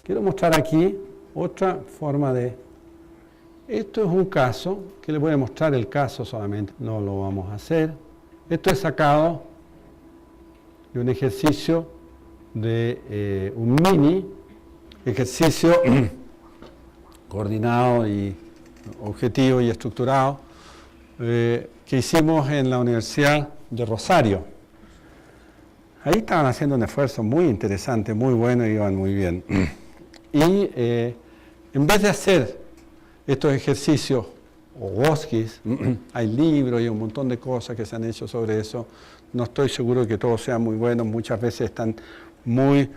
Quiero mostrar aquí otra forma de... Esto es un caso, que les voy a mostrar el caso solamente, no lo vamos a hacer. Esto es sacado de un ejercicio de un mini ejercicio coordinado y objetivo y estructurado que hicimos en la Universidad de Rosario. Ahí estaban haciendo un esfuerzo muy interesante, muy bueno y iban muy bien. Y en vez de hacer estos ejercicios o WOSGIs, hay libros y un montón de cosas que se han hecho sobre eso. No estoy seguro de que todos sean muy buenos, muchas veces están muy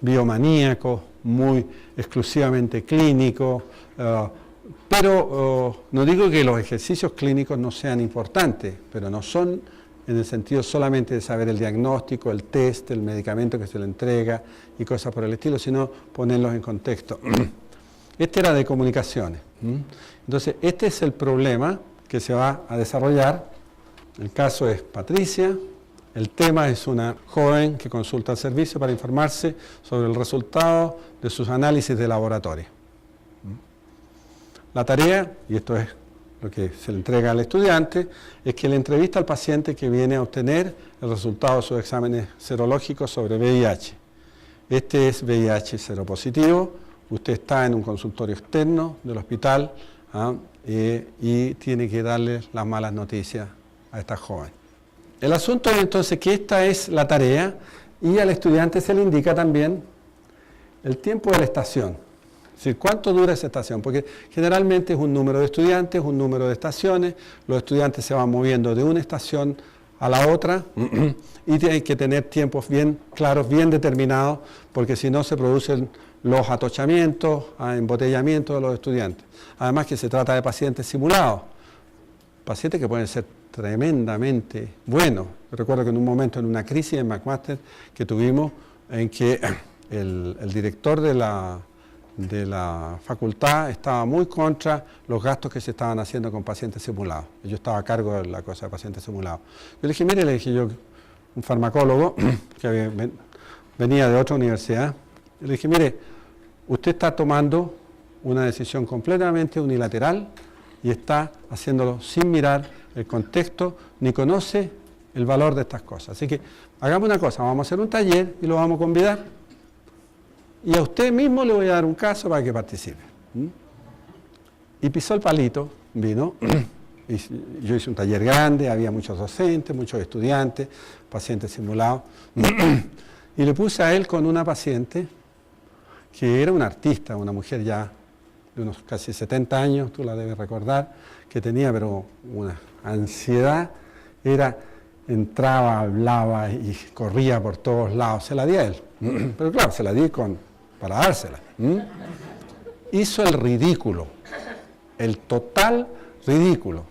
biomaníacos, muy exclusivamente clínicos, pero no digo que los ejercicios clínicos no sean importantes, pero no son en el sentido solamente de saber el diagnóstico, el test, el medicamento que se le entrega y cosas por el estilo, sino ponerlos en contexto. Este era de comunicaciones. Entonces, este es el problema que se va a desarrollar. El caso es Patricia. El tema es una joven que consulta el servicio para informarse sobre el resultado de sus análisis de laboratorio. La tarea, y esto es lo que se le entrega al estudiante, es que le entrevista al paciente que viene a obtener el resultado de sus exámenes serológicos sobre VIH. Este es VIH seropositivo. Usted está en un consultorio externo del hospital y tiene que darle las malas noticias a esta joven. El asunto es entonces que esta es la tarea y al estudiante se le indica también el tiempo de la estación. Es decir, ¿cuánto dura esa estación? Porque generalmente es un número de estudiantes, un número de estaciones, los estudiantes se van moviendo de una estación a la otra y tienen que tener tiempos bien claros, bien determinados, porque si no se producen los atochamientos, embotellamientos de los estudiantes. Además que se trata de pacientes simulados, pacientes que pueden ser tremendamente buenos. Yo recuerdo que en un momento, en una crisis en McMaster que tuvimos, en que el director de la facultad estaba muy contra los gastos que se estaban haciendo con pacientes simulados. Yo estaba a cargo de la cosa de pacientes simulados. Yo le dije, mire, le dije yo, un farmacólogo que venía de otra universidad, le dije, mire, usted está tomando una decisión completamente unilateral y está haciéndolo sin mirar el contexto, ni conoce el valor de estas cosas. Así que hagamos una cosa, vamos a hacer un taller y lo vamos a convidar. Y a usted mismo le voy a dar un caso para que participe. Y pisó el palito, vino, y yo hice un taller grande, había muchos docentes, muchos estudiantes, pacientes simulados, y le puse a él con una paciente que era una artista, una mujer ya de unos casi 70 años, tú la debes recordar, que tenía pero una ansiedad, entraba, hablaba y corría por todos lados, se la di a él, pero claro, se la di para dársela. Hizo el ridículo, el total ridículo.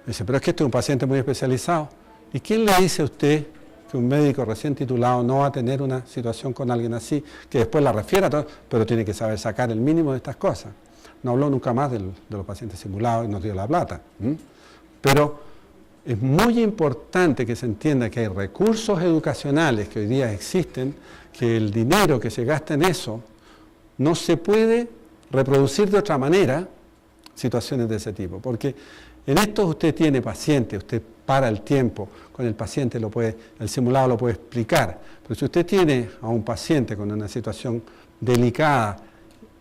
Dice, pero es que este es un paciente muy especializado. ¿Y quién le dice a usted que un médico recién titulado no va a tener una situación con alguien así, que después la refiera, pero tiene que saber sacar el mínimo de estas cosas? No habló nunca más de los pacientes simulados y nos dio la plata. Pero es muy importante que se entienda que hay recursos educacionales que hoy día existen, que el dinero que se gasta en eso no se puede reproducir de otra manera situaciones de ese tipo, porque en esto usted tiene paciente, usted para el tiempo con el paciente, el simulado lo puede explicar, pero si usted tiene a un paciente con una situación delicada,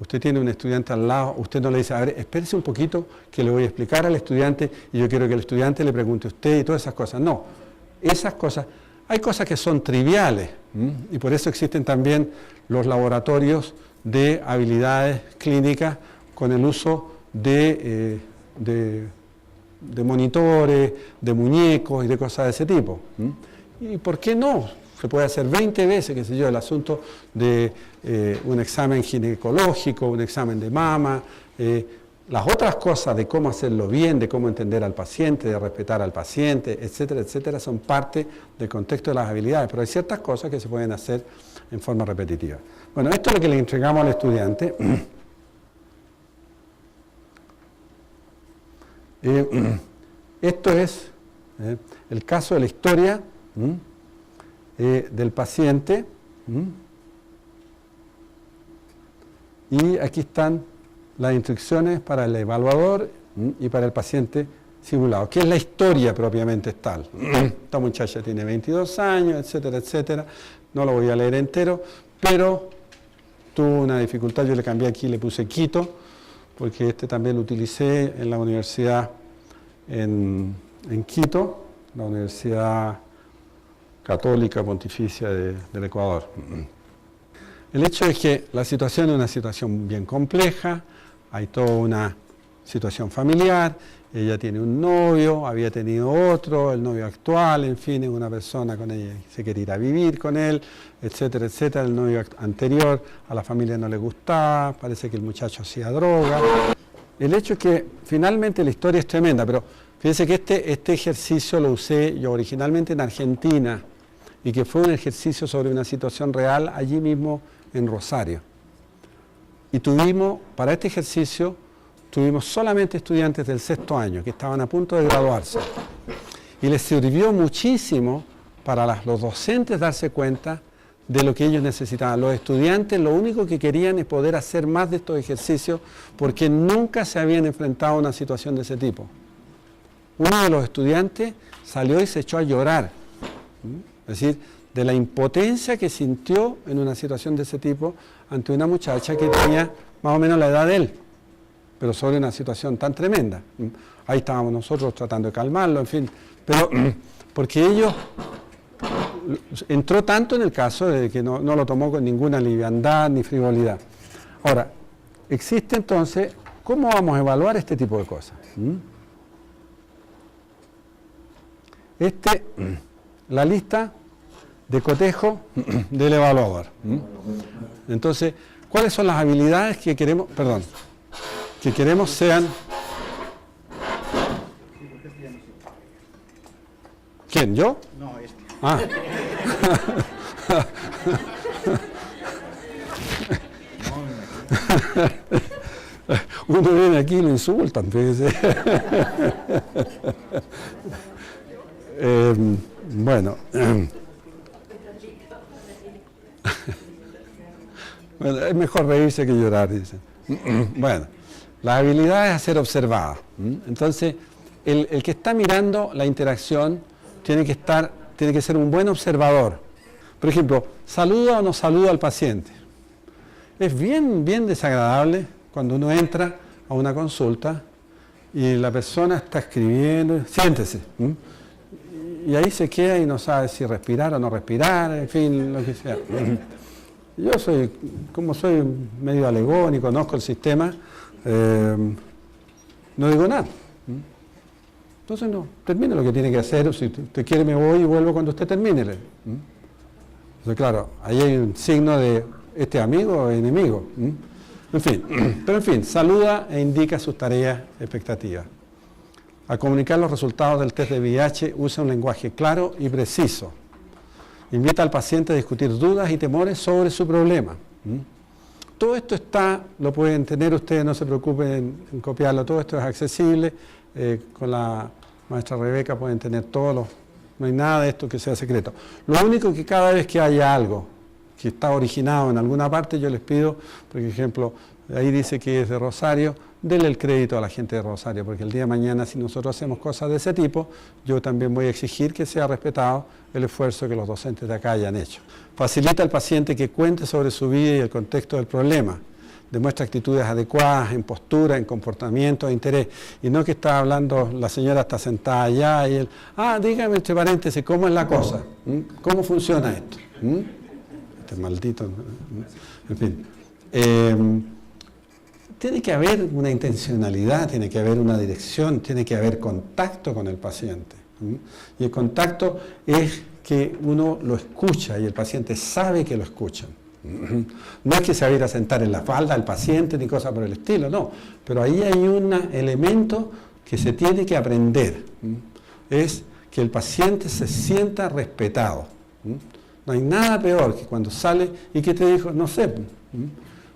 usted tiene un estudiante al lado, usted no le dice, a ver, espérese un poquito que le voy a explicar al estudiante y yo quiero que el estudiante le pregunte a usted y todas esas cosas. No, esas cosas, hay cosas que son triviales y por eso existen también los laboratorios de habilidades clínicas con el uso de monitores, de muñecos y de cosas de ese tipo. ¿Y por qué no? Se puede hacer 20 veces, qué sé yo, el asunto de un examen ginecológico, un examen de mama, las otras cosas de cómo hacerlo bien, de cómo entender al paciente, de respetar al paciente, etcétera, etcétera, son parte del contexto de las habilidades, pero hay ciertas cosas que se pueden hacer en forma repetitiva. Bueno, esto es lo que le entregamos al estudiante. Esto es el caso de la historia del paciente Y aquí están las instrucciones para el evaluador y para el paciente simulado, que es la historia propiamente tal. Esta muchacha tiene 22 años, etcétera, etcétera. No lo voy a leer entero, pero tuvo una dificultad. Yo le cambié aquí, le puse Quito, porque este también lo utilicé en la universidad en Quito, la Universidad Católica Pontificia del Ecuador. El hecho es que la situación es una situación bien compleja, hay toda una situación familiar, ella tiene un novio, había tenido otro, el novio actual, en fin, es una persona con ella que se quiere ir a vivir con él, etcétera, etcétera. El novio anterior a la familia no le gustaba, parece que el muchacho hacía droga. El hecho es que finalmente la historia es tremenda, pero fíjense que este ejercicio lo usé yo originalmente en Argentina y que fue un ejercicio sobre una situación real allí mismo en Rosario. Y para este ejercicio, tuvimos solamente estudiantes del 6º año que estaban a punto de graduarse. Y les sirvió muchísimo para los docentes darse cuenta de lo que ellos necesitaban. Los estudiantes lo único que querían es poder hacer más de estos ejercicios porque nunca se habían enfrentado a una situación de ese tipo. Uno de los estudiantes salió y se echó a llorar. Es decir, de la impotencia que sintió en una situación de ese tipo ante una muchacha que tenía más o menos la edad de él, pero sobre una situación tan tremenda. Ahí estábamos nosotros tratando de calmarlo, en fin, pero porque ellos entró tanto en el caso de que no lo tomó con ninguna liviandad ni frivolidad. Ahora, existe entonces, ¿cómo vamos a evaluar este tipo de cosas? La lista de cotejo del evaluador. Entonces, ¿cuáles son las habilidades que queremos, que queremos sean? ¿Quién? ¿Yo? No, este. Ah. Uno viene aquí y lo insultan, fíjese. Bueno, es mejor reírse que llorar, dicen. Bueno, la habilidad es a ser observada. Entonces, el que está mirando la interacción tiene que ser un buen observador. Por ejemplo, ¿saluda o no saluda al paciente? Es bien desagradable cuando uno entra a una consulta y la persona está escribiendo, siéntese. Y ahí se queda y no sabe si respirar o no respirar, en fin, lo que sea. Yo como soy medio alegón y conozco el sistema, no digo nada. Entonces no, termine lo que tiene que hacer, si usted quiere me voy y vuelvo cuando usted termine. Entonces claro, ahí hay un signo de este amigo o enemigo. En fin, saluda e indica sus tareas expectativas. Al comunicar los resultados del test de VIH, usa un lenguaje claro y preciso. Invita al paciente a discutir dudas y temores sobre su problema. Todo esto lo pueden tener ustedes, no se preocupen en copiarlo, todo esto es accesible. Con la maestra Rebeca pueden tener no hay nada de esto que sea secreto. Lo único que cada vez que haya algo que está originado en alguna parte, yo les pido, por ejemplo, ahí dice que es de Rosario, denle el crédito a la gente de Rosario, porque el día de mañana si nosotros hacemos cosas de ese tipo, yo también voy a exigir que sea respetado el esfuerzo que los docentes de acá hayan hecho. Facilita al paciente que cuente sobre su vida y el contexto del problema. Demuestra actitudes adecuadas en postura, en comportamiento, en interés. Y no que está hablando, la señora está sentada allá y él, dígame entre paréntesis, ¿cómo es la cosa? ¿Cómo funciona esto? Este maldito. En fin. Tiene que haber una intencionalidad, tiene que haber una dirección, tiene que haber contacto con el paciente. Y el contacto es que uno lo escucha y el paciente sabe que lo escuchan. No es que se va a ir a sentar en la falda del paciente ni cosa por el estilo, no. Pero ahí hay un elemento que se tiene que aprender. Es que el paciente se sienta respetado. No hay nada peor que cuando sale y que te dijo, no sé,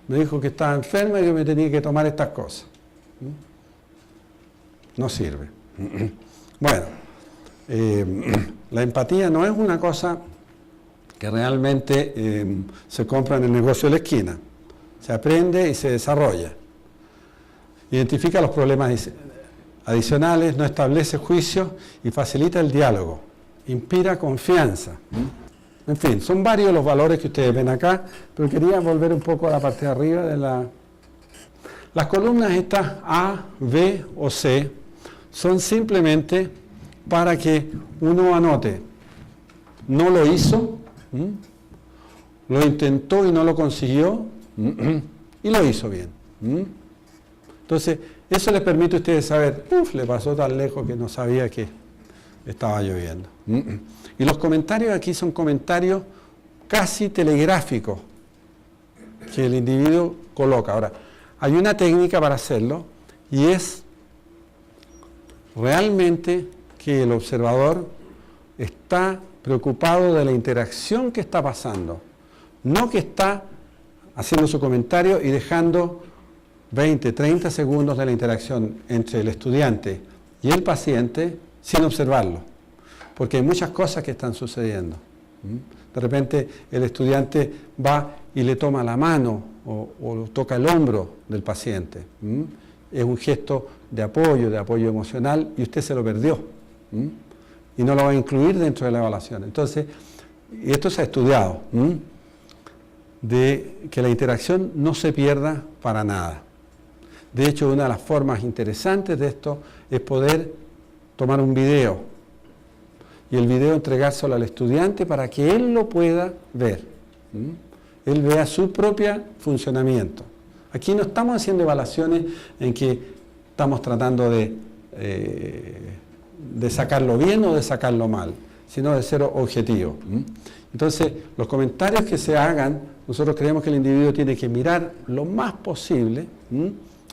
me dijo que estaba enferma y que me tenía que tomar estas cosas. No sirve. Bueno, la empatía no es una cosa que realmente se compra en el negocio de la esquina. se aprende y se desarrolla. Identifica los problemas adicionales, no establece juicios y facilita el diálogo. Inspira confianza. En fin, son varios los valores que ustedes ven acá, pero quería volver un poco a la parte de arriba de la... Las columnas estas A, B o C son simplemente para que uno anote. No lo hizo, lo intentó y no lo consiguió, y lo hizo bien. Entonces, eso les permite a ustedes saber, le pasó tan lejos que no sabía que estaba lloviendo. Y los comentarios aquí son comentarios casi telegráficos que el individuo coloca. Ahora, hay una técnica para hacerlo y es realmente que el observador está preocupado de la interacción que está pasando, no que está haciendo su comentario y dejando 20, 30 segundos de la interacción entre el estudiante y el paciente sin observarlo, porque hay muchas cosas que están sucediendo. De repente el estudiante va y le toma la mano o toca el hombro del paciente. Es un gesto de apoyo emocional, y usted se lo perdió. Y no lo va a incluir dentro de la evaluación. Entonces, y esto se ha estudiado, de que la interacción no se pierda para nada. De hecho, una de las formas interesantes de esto es poder tomar un video y el video entregárselo al estudiante para que él lo pueda ver. Él vea su propio funcionamiento. Aquí no estamos haciendo evaluaciones en que estamos tratando de sacarlo bien o de sacarlo mal, sino de ser objetivo. Entonces, los comentarios que se hagan, nosotros creemos que el individuo tiene que mirar lo más posible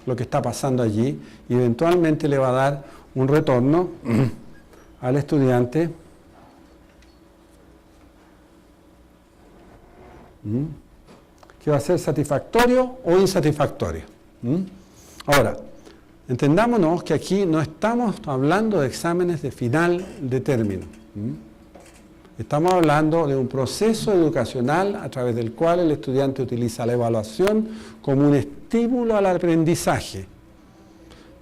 lo que está pasando allí y eventualmente le va a dar un retorno al estudiante que va a ser satisfactorio o insatisfactorio. Ahora, entendámonos que aquí no estamos hablando de exámenes de final de término. Estamos hablando de un proceso educacional a través del cual el estudiante utiliza la evaluación como un estímulo al aprendizaje,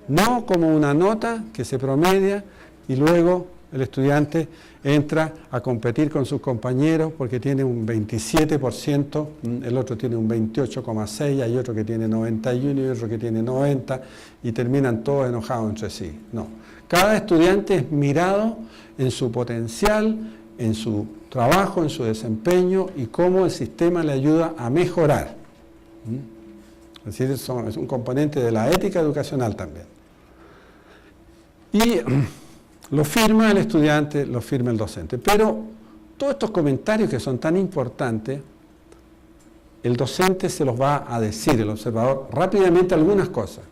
no como una nota que se promedia y luego el estudiante entra a competir con sus compañeros porque tiene un 27%, el otro tiene un 28,6%, hay otro que tiene 91 y otro que tiene 90 y terminan todos enojados entre sí. No, cada estudiante es mirado en su potencial, en su trabajo, en su desempeño y cómo el sistema le ayuda a mejorar. Es decir, es un componente de la ética educacional también. Y lo firma el estudiante, lo firma el docente. Pero todos estos comentarios que son tan importantes, el docente se los va a decir, el observador, rápidamente algunas cosas.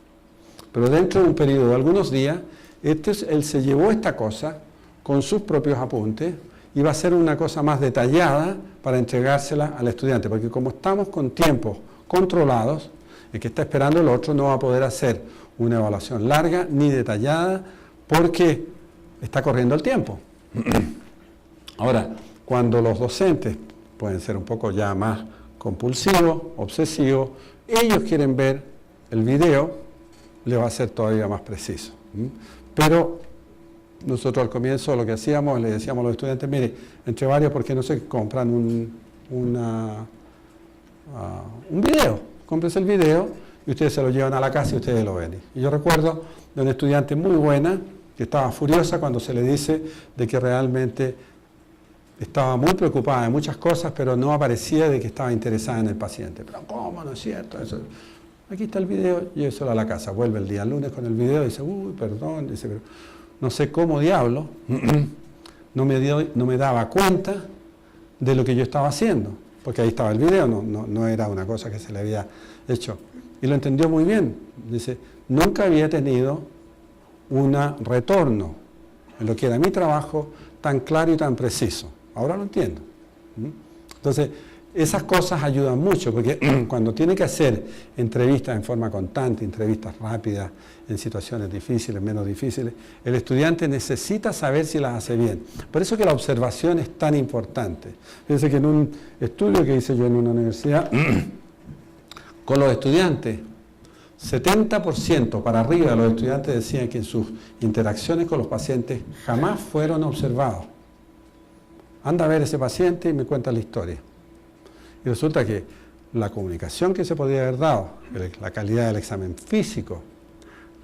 Pero dentro de un periodo de algunos días, él se llevó esta cosa con sus propios apuntes y va a hacer una cosa más detallada para entregársela al estudiante. Porque como estamos con tiempos controlados, el que está esperando el otro no va a poder hacer una evaluación larga ni detallada porque está corriendo el tiempo. Ahora, cuando los docentes pueden ser un poco ya más compulsivos, obsesivos, ellos quieren ver el video, le va a ser todavía más preciso. Pero nosotros al comienzo lo que hacíamos, le decíamos a los estudiantes, mire, entre varios, ¿por qué no se compran un video? Cómprense el video y ustedes se lo llevan a la casa y ustedes lo ven. Y yo recuerdo de una estudiante muy buena que estaba furiosa cuando se le dice de que realmente estaba muy preocupada de muchas cosas, pero no aparecía de que estaba interesada en el paciente. Pero ¿cómo? ¿No es cierto? Eso. Aquí está el video, lléveselo a la casa. Vuelve el día lunes con el video y dice, uy, perdón, dice, pero no sé cómo diablo, no me daba cuenta de lo que yo estaba haciendo, porque ahí estaba el video, no era una cosa que se le había hecho. Y lo entendió muy bien. Dice, nunca había tenido un retorno en lo que era mi trabajo tan claro y tan preciso. Ahora lo entiendo. Entonces, esas cosas ayudan mucho, porque cuando tiene que hacer entrevistas en forma constante, entrevistas rápidas, en situaciones difíciles, menos difíciles, el estudiante necesita saber si las hace bien. Por eso que la observación es tan importante. Fíjense que en un estudio que hice yo en una universidad, Con los estudiantes, 70% para arriba de los estudiantes decían que en sus interacciones con los pacientes jamás fueron observados. Anda a ver ese paciente y me cuenta la historia. Y resulta que la comunicación que se podía haber dado, la calidad del examen físico,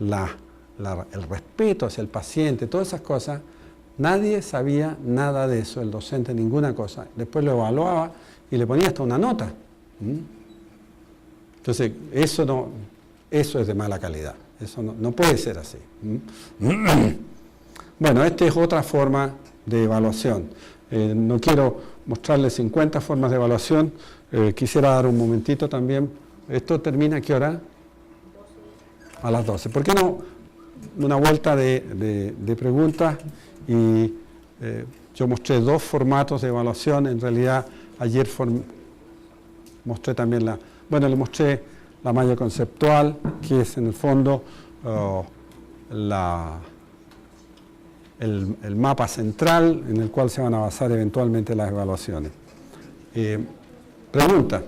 el respeto hacia el paciente, todas esas cosas, nadie sabía nada de eso, el docente ninguna cosa. Después lo evaluaba y le ponía hasta una nota. Entonces, eso es de mala calidad. Eso no puede ser así. Bueno, esta es otra forma de evaluación. No quiero mostrarles 50 formas de evaluación. Quisiera dar un momentito también. ¿Esto termina a qué hora? A las 12. ¿Por qué no una vuelta de preguntas? Y yo mostré 2 formatos de evaluación. En realidad, ayer mostré también le mostré la malla conceptual, que es en el fondo el mapa central en el cual se van a basar eventualmente las evaluaciones. Pregunta.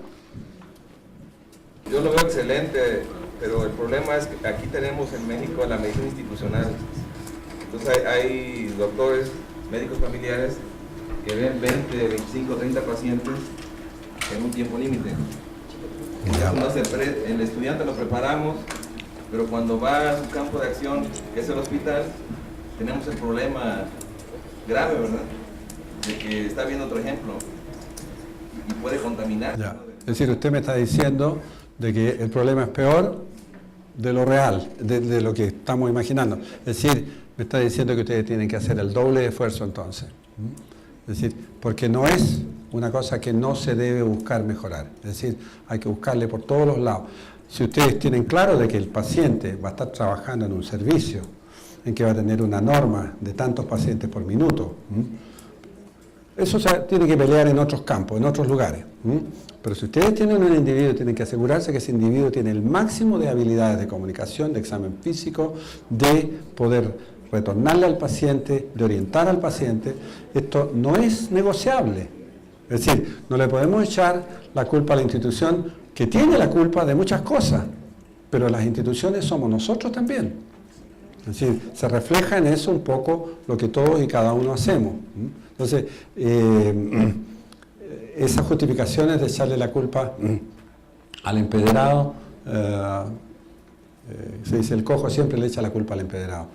Yo lo veo excelente, pero el problema es que aquí tenemos en México la medicina institucional. Entonces hay doctores, médicos familiares que ven 20, 25, 30 pacientes en un tiempo límite. El estudiante lo preparamos, pero cuando va a su campo de acción, que es el hospital, tenemos el problema grave, ¿verdad? De que está viendo otro ejemplo y puede contaminar. Ya. Es decir, usted me está diciendo de que el problema es peor de lo real, de lo que estamos imaginando. Es decir, me está diciendo que ustedes tienen que hacer el doble de esfuerzo entonces. Es decir, porque no es una cosa que no se debe buscar mejorar. Es decir, hay que buscarle por todos los lados. Si ustedes tienen claro de que el paciente va a estar trabajando en un servicio, en que va a tener una norma de tantos pacientes por minuto, eso se tiene que pelear en otros campos, en otros lugares. Pero si ustedes tienen un individuo, tienen que asegurarse que ese individuo tiene el máximo de habilidades de comunicación, de examen físico, de poder retornarle al paciente, de orientar al paciente. Esto no es negociable. Es decir, no le podemos echar la culpa a la institución, que tiene la culpa de muchas cosas, pero las instituciones somos nosotros también. Es decir, se refleja en eso un poco lo que todos y cada uno hacemos. Entonces, esas justificaciones de echarle la culpa al empedrado, se dice el cojo siempre le echa la culpa al empedrado.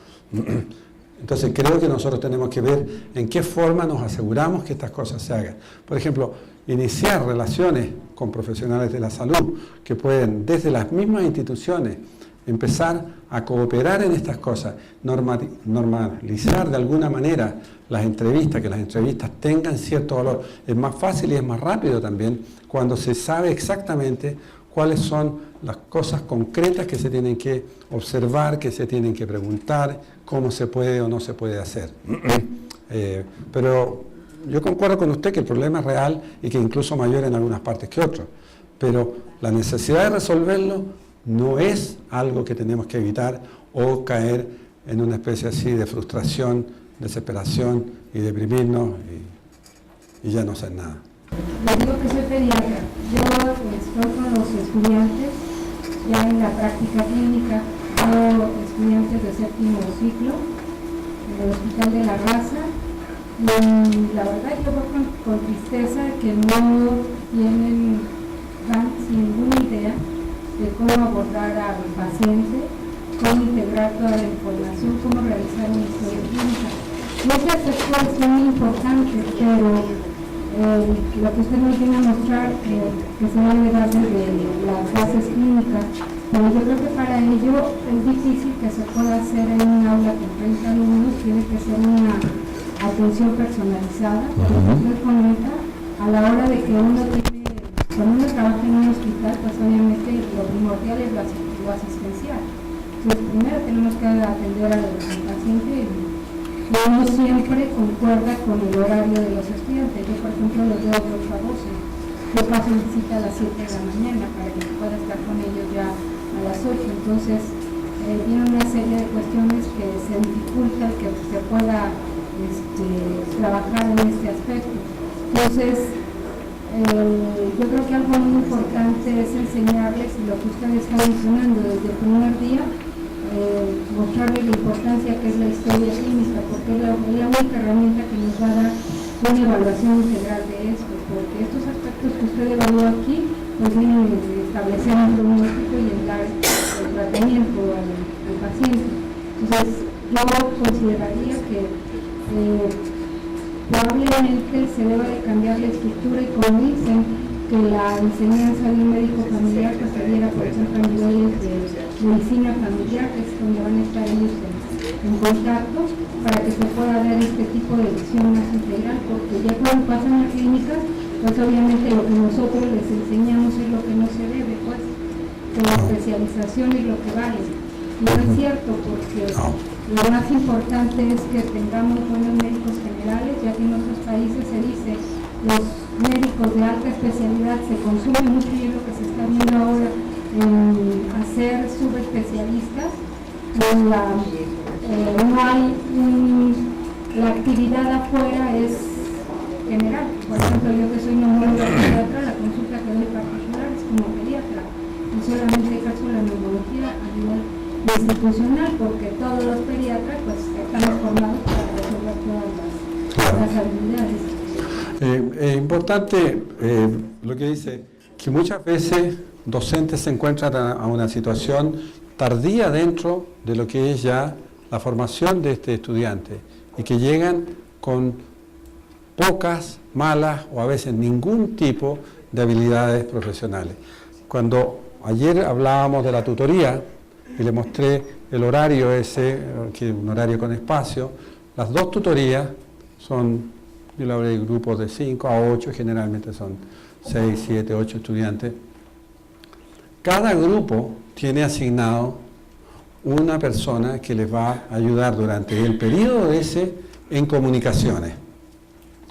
Entonces creo que nosotros tenemos que ver en qué forma nos aseguramos que estas cosas se hagan. Por ejemplo, iniciar relaciones con profesionales de la salud que pueden desde las mismas instituciones empezar a cooperar en estas cosas, normalizar de alguna manera las entrevistas, que las entrevistas tengan cierto valor. Es más fácil y es más rápido también cuando se sabe exactamente cuáles son las cosas concretas que se tienen que observar, que se tienen que preguntar, cómo se puede o no se puede hacer. Pero yo concuerdo con usted que el problema es real y que incluso mayor en algunas partes que otras. Pero la necesidad de resolverlo no es algo que tenemos que evitar o caer en una especie así de frustración, desesperación y deprimirnos y ya no hacer nada. Les digo que soy pediatra. Yo estoy con los estudiantes ya en la práctica clínica, veo estudiantes de 7º ciclo en el Hospital de la Raza y la verdad yo veo con tristeza que no tienen ninguna idea de cómo abordar al paciente, cómo integrar toda la información, cómo realizar una historia clínica. Ese aspecto es muy importante, pero lo que usted nos viene a mostrar que se debe dar desde las bases clínicas, pero yo creo que para ello es difícil que se pueda hacer en un aula con 30 alumnos, tiene que ser una atención personalizada, como usted comenta, a la hora de que uno tiene, cuando uno trabaja en un hospital, pues obviamente lo primordial es lo asistencial. Entonces primero tenemos que atender al paciente y no siempre concuerda con el horario de los estudiantes. Yo, por ejemplo, los veo de 8 a 12. Yo paso mi cita a las 7 de la mañana para que pueda estar con ellos ya a las 8. Entonces, viene una serie de cuestiones que se dificultan que se pueda trabajar en este aspecto. Entonces, yo creo que algo muy importante es enseñarles lo que ustedes están mencionando desde el primer día, mostrarles la importancia que es la historia clínica, porque es la única herramienta que nos va a dar una evaluación integral de esto, porque estos aspectos que usted evalúa aquí, pues vienen a establecer un diagnóstico y en dar el tratamiento al paciente. Entonces, yo consideraría que probablemente se deba de cambiar la estructura y, como dicen, que la enseñanza de un médico familiar pues se diera, por ejemplo, a niveles de medicina familiar, que es donde van a estar ellos en contacto, para que se pueda dar este tipo de visión más integral, porque ya cuando pasan a clínicas, pues obviamente lo que nosotros les enseñamos es lo que no se debe, pues, que la especialización es lo que vale. No es cierto, porque lo más importante es que tengamos buenos médicos generales, ya que en otros países se dice los médicos de alta especialidad se consume mucho, y es lo que se está viendo ahora en hacer subespecialistas. No hay la actividad afuera es general. Por ejemplo, yo que soy neumóloga pediatra, la consulta que doy particular es como pediatra, y solamente ejerzo la neumología a nivel institucional, porque todos los pediatras pues estamos formados para resolver todas las habilidades. Es importante lo que dice, que muchas veces docentes se encuentran a una situación tardía dentro de lo que es ya la formación de este estudiante, y que llegan con pocas, malas o a veces ningún tipo de habilidades profesionales. Cuando ayer hablábamos de la tutoría y le mostré el horario ese, que es un horario con espacio, las dos tutorías son, yo le hablé de grupos de 5 a 8, generalmente son 6, 7, 8 estudiantes. Cada grupo tiene asignado una persona que les va a ayudar durante el periodo ese en comunicaciones.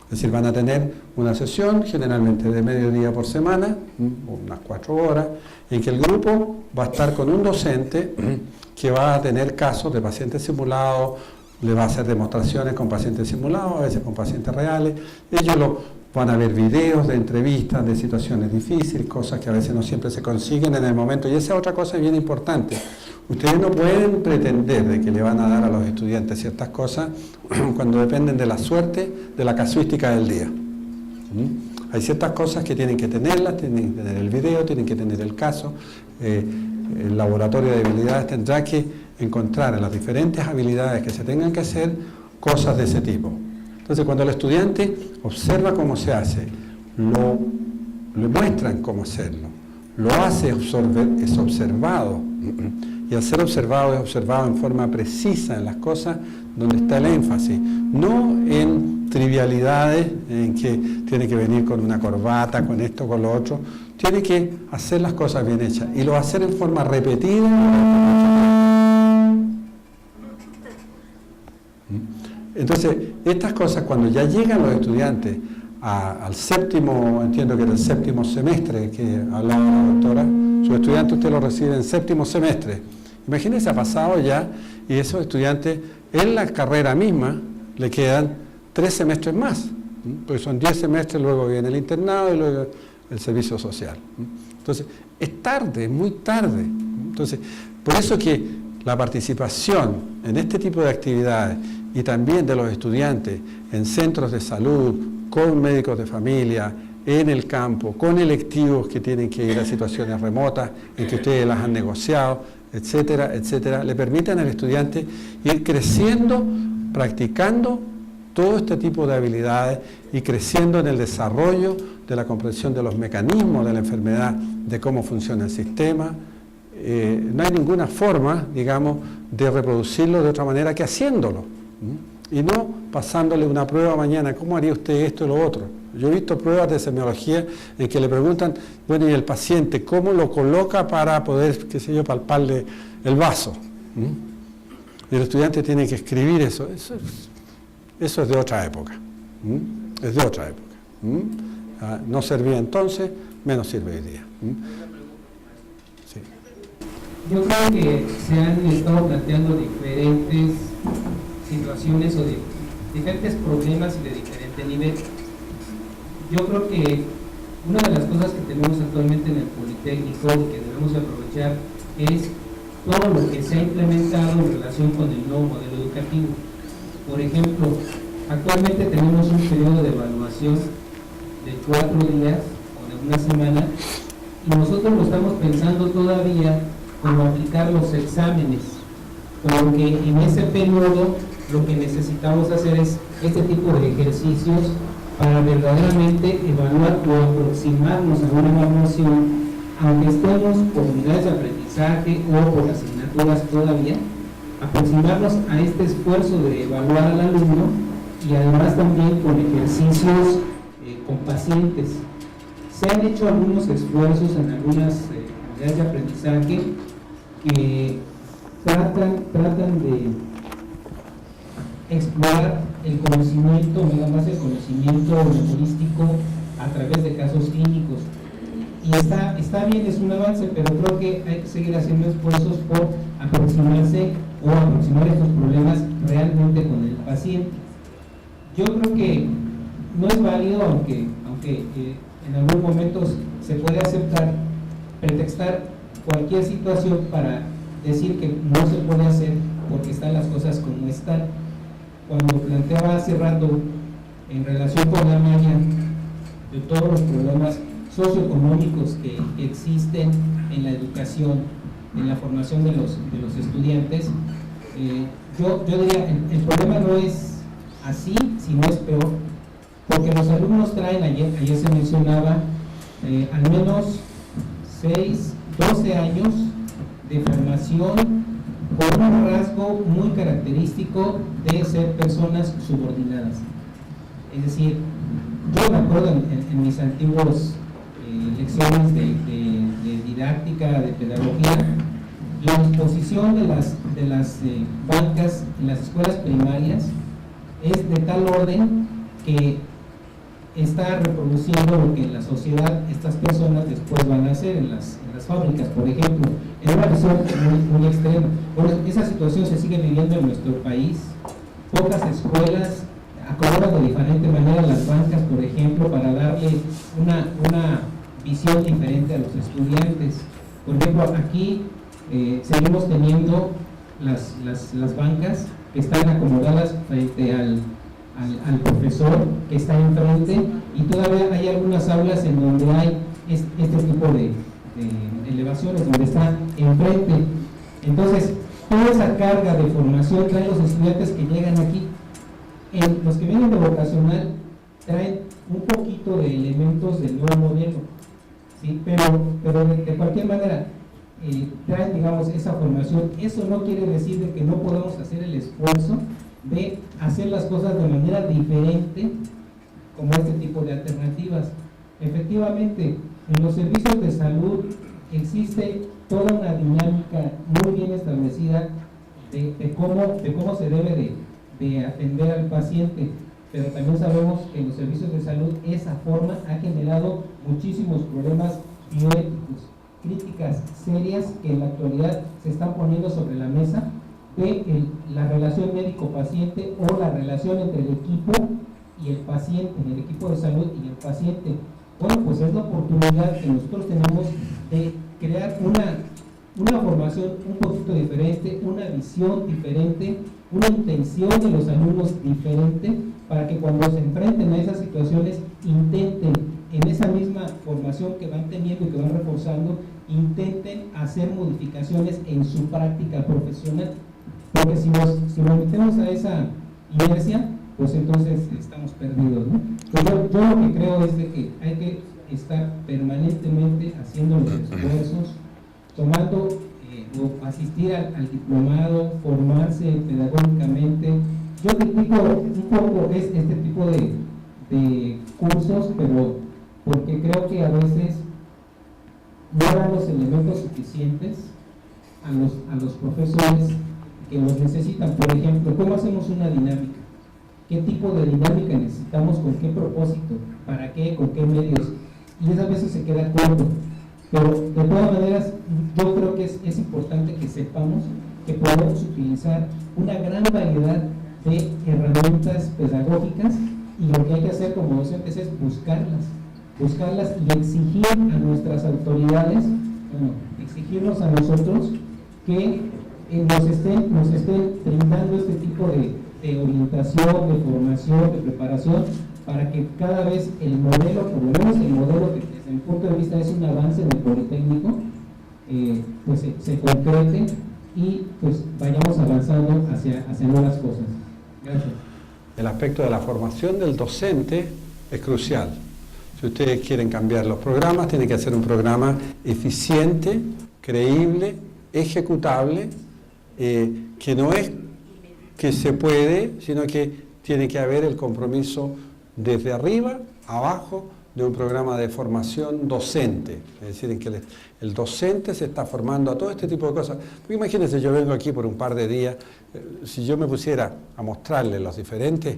Es decir, van a tener una sesión generalmente de mediodía por semana, unas 4 horas, en que el grupo va a estar con un docente que va a tener casos de pacientes simulados, le va a hacer demostraciones con pacientes simulados, a veces con pacientes reales. Ellos van a ver videos de entrevistas, de situaciones difíciles, cosas que a veces no siempre se consiguen en el momento. Y esa es otra cosa bien importante. Ustedes no pueden pretender de que le van a dar a los estudiantes ciertas cosas cuando dependen de la suerte, de la casuística del día. Hay ciertas cosas que tienen que tenerlas, tienen que tener el video, tienen que tener el caso. El laboratorio de habilidades tendrá que encontrar en las diferentes habilidades que se tengan que hacer cosas de ese tipo. Entonces, cuando el estudiante observa cómo se hace, le muestran cómo hacerlo, lo hace, es observado, y al ser observado es observado en forma precisa en las cosas donde está el énfasis, no en trivialidades en que tiene que venir con una corbata, con esto, con lo otro. Tiene que hacer las cosas bien hechas, y lo va a hacer en forma repetida. Entonces, estas cosas, cuando ya llegan los estudiantes al séptimo, entiendo que era el séptimo semestre que hablaba la doctora, su estudiante usted lo recibe en séptimo semestre. Imagínense, ha pasado ya, y esos estudiantes en la carrera misma le quedan 3 semestres más, porque son 10 semestres, luego viene el internado y luego el servicio social. Entonces, es tarde, es muy tarde. Entonces, por eso que la participación en este tipo de actividades y también de los estudiantes en centros de salud, con médicos de familia, en el campo, con electivos que tienen que ir a situaciones remotas en que ustedes las han negociado, etcétera, etcétera, le permiten al estudiante ir creciendo, practicando todo este tipo de habilidades y creciendo en el desarrollo de la comprensión de los mecanismos de la enfermedad, de cómo funciona el sistema. No hay ninguna forma, digamos, de reproducirlo de otra manera que haciéndolo. Y no pasándole una prueba mañana, ¿cómo haría usted esto y lo otro? Yo he visto pruebas de semiología en que le preguntan, bueno, y el paciente, ¿cómo lo coloca para poder, qué sé yo, palparle el vaso? Y el estudiante tiene que escribir eso. Eso es de otra época. Es de otra época. No servía entonces, menos sirve hoy día. Sí. Yo creo que se han estado planteando diferentes situaciones o diferentes problemas y de diferente nivel. Yo creo que Una de las cosas que tenemos actualmente en el Politécnico y que debemos aprovechar es todo lo que se ha implementado en relación con el nuevo modelo educativo. Por ejemplo, actualmente tenemos un periodo de evaluación de 4 días o de una semana y nosotros lo estamos pensando todavía como aplicar los exámenes, porque en ese periodo lo que necesitamos hacer es este tipo de ejercicios para verdaderamente evaluar o aproximarnos a una evaluación, aunque estemos por unidades de aprendizaje o por asignaturas todavía, aproximarnos a este esfuerzo de evaluar al alumno y además también con ejercicios con pacientes. Se han hecho algunos esfuerzos en algunas unidades de aprendizaje que tratan de explorar el conocimiento, nada más el conocimiento memorístico a través de casos clínicos. Y está bien, es un avance, pero creo que hay que seguir haciendo esfuerzos por aproximarse o aproximar estos problemas realmente con el paciente. Yo creo que no es válido, aunque en algunos momentos se puede aceptar, pretextar cualquier situación para decir que no se puede hacer porque están las cosas como están. Cuando planteaba hace rato en relación con la malla de todos los problemas socioeconómicos que existen en la educación, en la formación de los estudiantes, yo diría, el problema no es así, sino es peor, porque los alumnos traen, ayer se mencionaba, al menos 12 años de formación con un rasgo muy característico de ser personas subordinadas. Es decir, yo me acuerdo en mis antiguos lecciones de didáctica, de pedagogía, la disposición de las bancas en las escuelas primarias es de tal orden que está reproduciendo lo que en la sociedad estas personas después van a hacer en las fábricas, por ejemplo, en una visión muy extrema. Bueno, esa situación se sigue viviendo en nuestro país. Pocas escuelas acomodan de diferente manera las bancas, por ejemplo, para darle una visión diferente a los estudiantes. Por ejemplo, aquí seguimos teniendo las bancas que están acomodadas frente al profesor que está enfrente, y todavía hay algunas aulas en donde hay este tipo de elevaciones donde está enfrente. Entonces, toda esa carga de formación traen los estudiantes que llegan aquí. Los que vienen de vocacional traen un poquito de elementos del nuevo modelo, ¿sí? pero de cualquier manera traen, digamos, esa formación. Eso no quiere decir de que no podamos hacer el esfuerzo de hacer las cosas de manera diferente, como este tipo de alternativas. Efectivamente, en los servicios de salud existe toda una dinámica muy bien establecida de cómo se debe de atender al paciente, pero también sabemos que en los servicios de salud esa forma ha generado muchísimos problemas bioéticos, críticas serias que en la actualidad se están poniendo sobre la mesa de la relación médico-paciente o la relación entre el equipo y el paciente, el equipo de salud y el paciente. Bueno, pues es la oportunidad que nosotros tenemos de crear una formación un poquito diferente, una visión diferente, una intención de los alumnos diferente, para que cuando se enfrenten a esas situaciones intenten, en esa misma formación que van teniendo y que van reforzando, intenten hacer modificaciones en su práctica profesional. Porque si nos metemos a esa inercia, pues entonces estamos perdidos, ¿no? Pues yo lo que creo es de que hay que estar permanentemente haciendo los esfuerzos, tomando o asistir al diplomado, formarse pedagógicamente. Yo critico un poco este tipo de cursos, pero porque creo que a veces no dan los elementos suficientes a los profesores que los necesitan. Por ejemplo, ¿cómo hacemos una dinámica? ¿Qué tipo de dinámica necesitamos? ¿Con qué propósito? ¿Para qué? ¿Con qué medios? Y esas veces se queda corto. Pero de todas maneras, yo creo que es importante que sepamos que podemos utilizar una gran variedad de herramientas pedagógicas, y lo que hay que hacer como docentes es buscarlas. buscarlas y exigir a nuestras autoridades, exigirnos a nosotros que nos estén brindando este tipo de orientación, de formación, de preparación, para que cada vez el modelo, por lo menos el modelo que desde mi punto de vista es un avance del Politécnico, pues se concrete y pues vayamos avanzando hacia nuevas cosas. Gracias. El aspecto de la formación del docente es crucial. Si ustedes quieren cambiar los programas, tienen que hacer un programa eficiente, creíble, ejecutable, que no es que se puede, sino que tiene que haber el compromiso desde arriba, abajo, de un programa de formación docente. Es decir, en que el docente se está formando a todo este tipo de cosas. Porque imagínense, yo vengo aquí por un par de días, si yo me pusiera a mostrarles los diferentes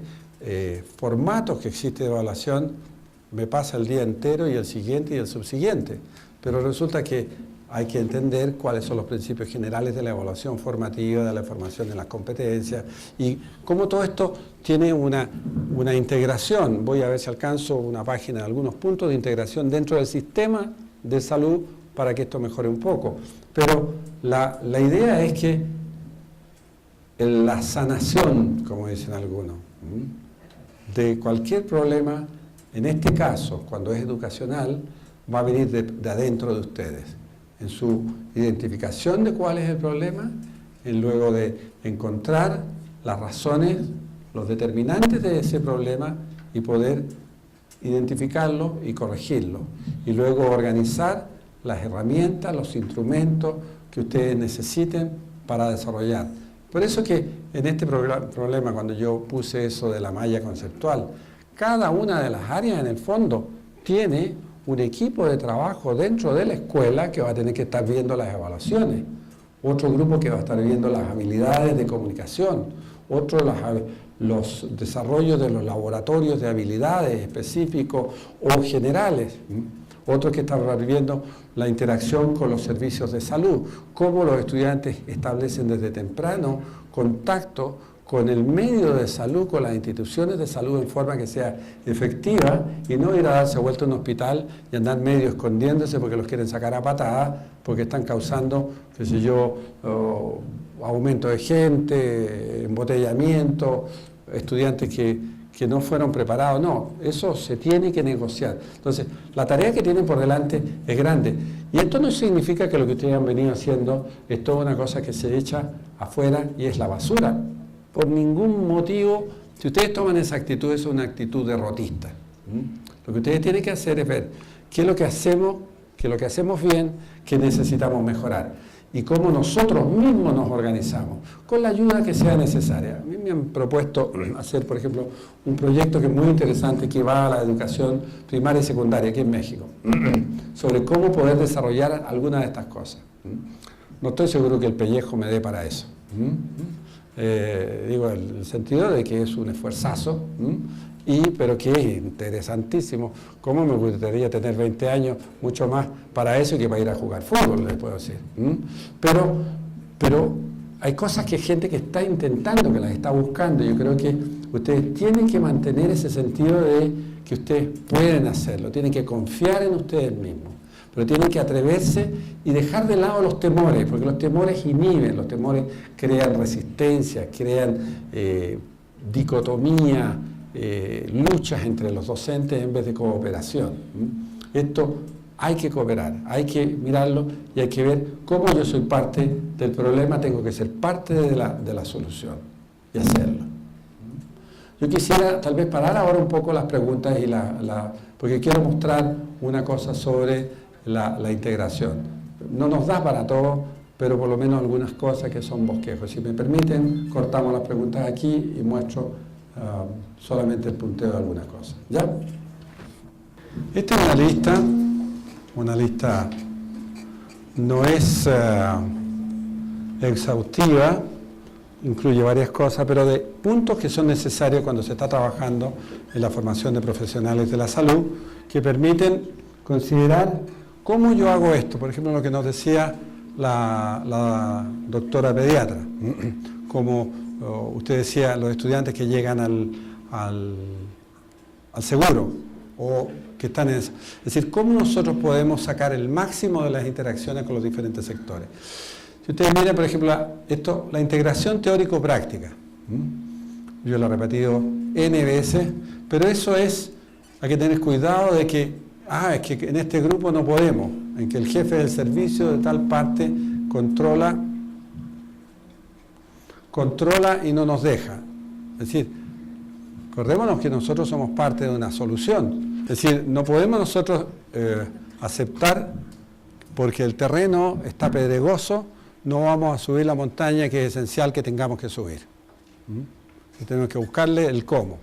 formatos que existe de evaluación, me pasa el día entero y el siguiente y el subsiguiente. Pero resulta que hay que entender cuáles son los principios generales de la evaluación formativa, de la formación de las competencias y cómo todo esto tiene una integración. Voy a ver si alcanzo una página de algunos puntos de integración dentro del sistema de salud para que esto mejore un poco. Pero la idea es que la sanación, como dicen algunos, de cualquier problema, en este caso, cuando es educacional, va a venir de adentro de ustedes, en su identificación de cuál es el problema, en luego de encontrar las razones, los determinantes de ese problema y poder identificarlo y corregirlo. Y luego organizar las herramientas, los instrumentos que ustedes necesiten para desarrollar. Por eso que en este problema, cuando yo puse eso de la malla conceptual, cada una de las áreas en el fondo tiene un equipo de trabajo dentro de la escuela que va a tener que estar viendo las evaluaciones, otro grupo que va a estar viendo las habilidades de comunicación, otro los desarrollos de los laboratorios de habilidades específicos o generales, otro que está viendo la interacción con los servicios de salud, cómo los estudiantes establecen desde temprano contacto con el medio de salud, con las instituciones de salud en forma que sea efectiva y no ir a darse vuelta a un hospital y andar medio escondiéndose porque los quieren sacar a patadas, porque están causando, qué sé yo, aumento de gente, embotellamiento, estudiantes que no fueron preparados. No, eso se tiene que negociar. Entonces, la tarea que tienen por delante es grande. Y esto no significa que lo que ustedes han venido haciendo es toda una cosa que se echa afuera y es la basura. Por ningún motivo, si ustedes toman esa actitud, es una actitud derrotista. Lo que ustedes tienen que hacer es ver qué es lo que hacemos bien, qué necesitamos mejorar y cómo nosotros mismos nos organizamos, con la ayuda que sea necesaria. A mí me han propuesto hacer, por ejemplo, un proyecto que es muy interesante, que va a la educación primaria y secundaria aquí en México, sobre cómo poder desarrollar alguna de estas cosas. No estoy seguro que el pellejo me dé para eso. Digo, en el sentido de que es un esfuerzazo, pero que es interesantísimo. ¿Cómo me gustaría tener 20 años, mucho más para eso que para ir a jugar fútbol, les puedo decir? Pero hay cosas que hay gente que está intentando, que las está buscando. Yo creo que ustedes tienen que mantener ese sentido de que ustedes pueden hacerlo, tienen que confiar en ustedes mismos. Pero tienen que atreverse y dejar de lado los temores, porque los temores inhiben, los temores crean resistencia, crean dicotomía, luchas entre los docentes en vez de cooperación. Esto hay que cooperar, hay que mirarlo y hay que ver cómo yo soy parte del problema, tengo que ser parte de la solución y hacerlo. Yo quisiera tal vez parar ahora un poco las preguntas y porque quiero mostrar una cosa sobre la integración. No nos da para todo, pero por lo menos algunas cosas que son bosquejos. Si me permiten, cortamos las preguntas aquí y muestro solamente el punteo de algunas cosas. ¿Ya? Esta es una lista no es exhaustiva, incluye varias cosas, pero de puntos que son necesarios cuando se está trabajando en la formación de profesionales de la salud, que permiten considerar cómo yo hago esto. Por ejemplo, lo que nos decía la doctora pediatra, como usted decía, los estudiantes que llegan al seguro, o que están en eso. Es decir, cómo nosotros podemos sacar el máximo de las interacciones con los diferentes sectores. Si ustedes miran, por ejemplo, la integración teórico-práctica. Yo lo he repetido N veces, pero eso es, hay que tener cuidado de que, es que en este grupo no podemos, en que el jefe del servicio de tal parte controla y no nos deja. Es decir, acordémonos que nosotros somos parte de una solución. Es decir, no podemos nosotros aceptar, porque el terreno está pedregoso, no vamos a subir la montaña que es esencial que tengamos que subir. Y tenemos que buscarle el cómo.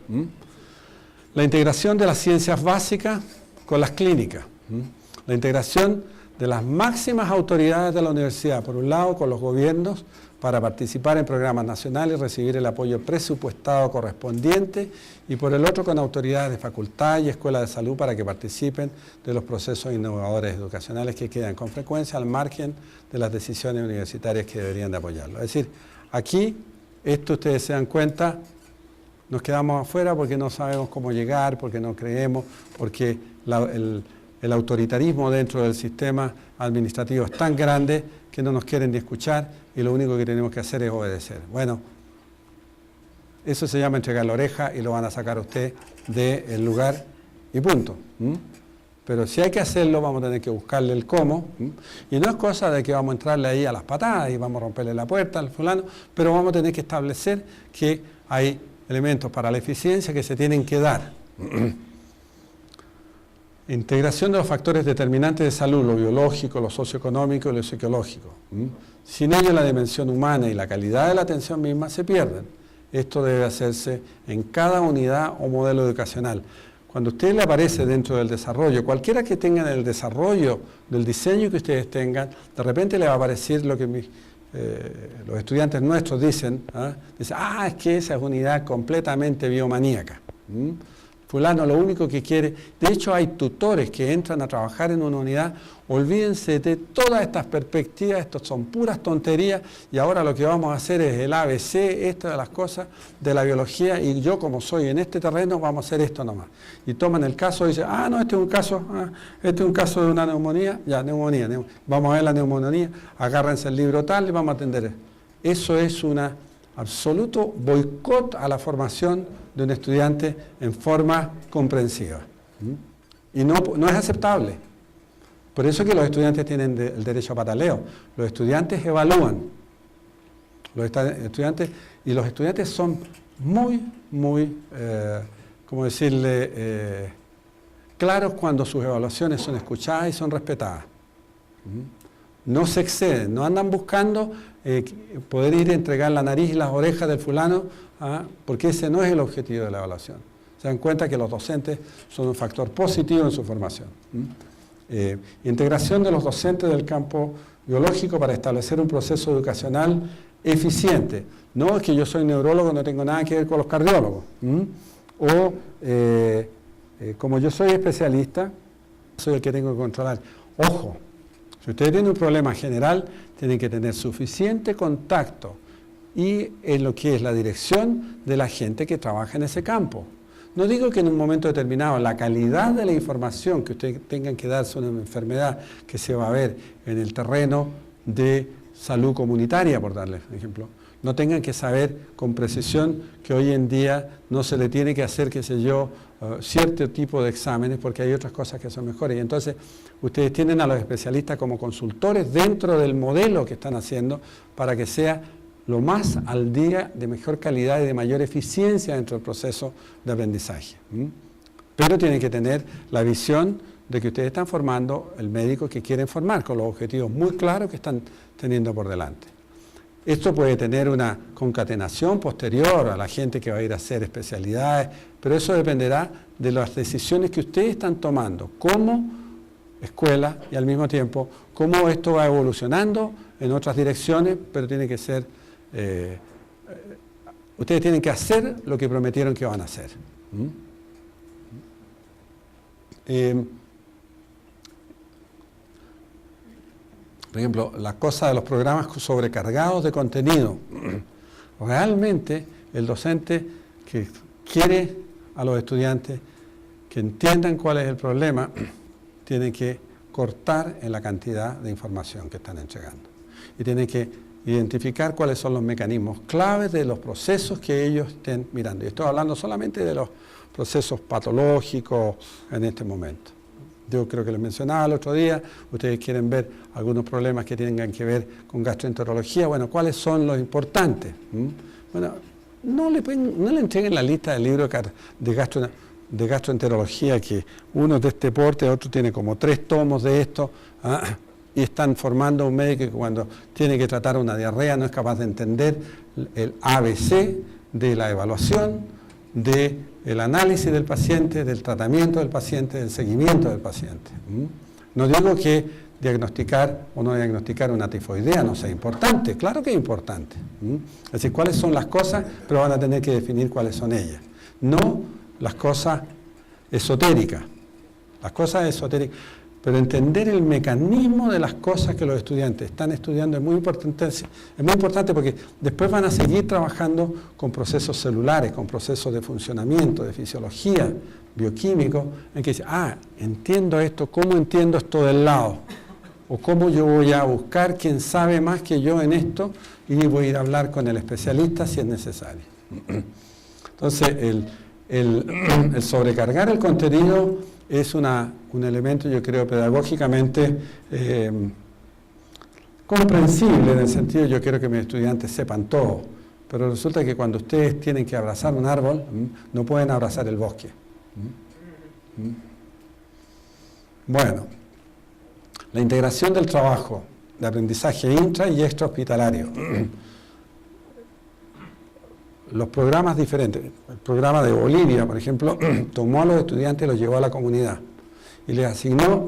La integración de las ciencias básicas con las clínicas. La integración de las máximas autoridades de la universidad, por un lado con los gobiernos, para participar en programas nacionales y recibir el apoyo presupuestado correspondiente, y por el otro con autoridades de facultad y escuelas de salud para que participen de los procesos innovadores educacionales que quedan con frecuencia al margen de las decisiones universitarias que deberían de apoyarlo. Es decir, aquí, esto ustedes se dan cuenta, nos quedamos afuera porque no sabemos cómo llegar, porque no creemos, porque el autoritarismo dentro del sistema administrativo es tan grande que no nos quieren ni escuchar y lo único que tenemos que hacer es obedecer. Bueno, eso se llama entregar la oreja y lo van a sacar a usted del lugar y punto. Pero si hay que hacerlo, vamos a tener que buscarle el cómo. Y no es cosa de que vamos a entrarle ahí a las patadas y vamos a romperle la puerta al fulano, pero vamos a tener que establecer que hay elementos para la eficiencia que se tienen que dar. Integración de los factores determinantes de salud, lo biológico, lo socioeconómico y lo psicológico. Sin ello la dimensión humana y la calidad de la atención misma se pierden. Esto debe hacerse en cada unidad o modelo educacional. Cuando a usted le aparece dentro del desarrollo, cualquiera que tenga el desarrollo del diseño que ustedes tengan, de repente le va a aparecer lo que los estudiantes nuestros dicen, dicen, es que esa es unidad completamente biomaníaca. Fulano lo único que quiere, de hecho hay tutores que entran a trabajar en una unidad, olvídense de todas estas perspectivas, esto son puras tonterías y ahora lo que vamos a hacer es el ABC, esto de las cosas de la biología y yo como soy en este terreno vamos a hacer esto nomás. Y toman el caso y dicen, no, este es un caso de una neumonía, neumonía, vamos a ver la neumonía, agárrense el libro tal y vamos a atender. Eso es un absoluto boicot a la formación de un estudiante en forma comprensiva. Y no es aceptable. Por eso que los estudiantes tienen el derecho a pataleo. Los estudiantes evalúan. Los estudiantes son muy, claros cuando sus evaluaciones son escuchadas y son respetadas. No se exceden, no andan buscando poder ir a entregar la nariz y las orejas del fulano, porque ese no es el objetivo de la evaluación. Se dan cuenta que los docentes son un factor positivo en su formación. Integración de los docentes del campo biológico para establecer un proceso educacional eficiente. No es que yo soy neurólogo, no tengo nada que ver con los cardiólogos. Como yo soy especialista, soy el que tengo que controlar. Ojo, si ustedes tienen un problema general, tienen que tener suficiente contacto y en lo que es la dirección de la gente que trabaja en ese campo. No digo que en un momento determinado la calidad de la información que ustedes tengan que dar sobre una enfermedad que se va a ver en el terreno de salud comunitaria, por darles un ejemplo, no tengan que saber con precisión que hoy en día no se le tiene que hacer, cierto tipo de exámenes porque hay otras cosas que son mejores. Y entonces ustedes tienen a los especialistas como consultores dentro del modelo que están haciendo para que sea lo más al día, de mejor calidad y de mayor eficiencia dentro del proceso de aprendizaje. Pero tienen que tener la visión de que ustedes están formando el médico que quieren formar, con los objetivos muy claros que están teniendo por delante. Esto puede tener una concatenación posterior a la gente que va a ir a hacer especialidades, pero eso dependerá de las decisiones que ustedes están tomando como escuela y al mismo tiempo cómo esto va evolucionando en otras direcciones, pero tiene que ser, ustedes tienen que hacer lo que prometieron que van a hacer. Por ejemplo, la cosa de los programas sobrecargados de contenido. Realmente el docente que quiere a los estudiantes que entiendan cuál es el problema, tienen que cortar en la cantidad de información que están entregando. Y tienen que identificar cuáles son los mecanismos claves de los procesos que ellos estén mirando. Y estoy hablando solamente de los procesos patológicos en este momento. Yo creo que les mencionaba el otro día, ustedes quieren ver algunos problemas que tengan que ver con gastroenterología. Bueno, ¿cuáles son los importantes? Bueno, no le entreguen la lista del libro de gastroenterología, que uno es de este porte, otro tiene como 3 tomos de esto, y están formando un médico que cuando tiene que tratar una diarrea no es capaz de entender el ABC de la evaluación, del análisis del paciente, del tratamiento del paciente, del seguimiento del paciente. No digo que diagnosticar o no diagnosticar una tifoidea no sea importante, claro que es importante. Es decir, cuáles son las cosas, pero van a tener que definir cuáles son ellas. No las cosas esotéricas. Las cosas esotéricas. Pero entender el mecanismo de las cosas que los estudiantes están estudiando es muy importante porque después van a seguir trabajando con procesos celulares, con procesos de funcionamiento, de fisiología, bioquímicos, en que dicen, entiendo esto, ¿cómo entiendo esto del lado? O cómo yo voy a buscar quien sabe más que yo en esto y voy a ir a hablar con el especialista si es necesario. Entonces, el sobrecargar el contenido es un elemento, yo creo, pedagógicamente comprensible, en el sentido, yo quiero que mis estudiantes sepan todo, pero resulta que cuando ustedes tienen que abrazar un árbol, no pueden abrazar el bosque. Bueno, la integración del trabajo de aprendizaje intra y extrahospitalario. Los programas diferentes, el programa de Bolivia, por ejemplo, tomó a los estudiantes y los llevó a la comunidad y les asignó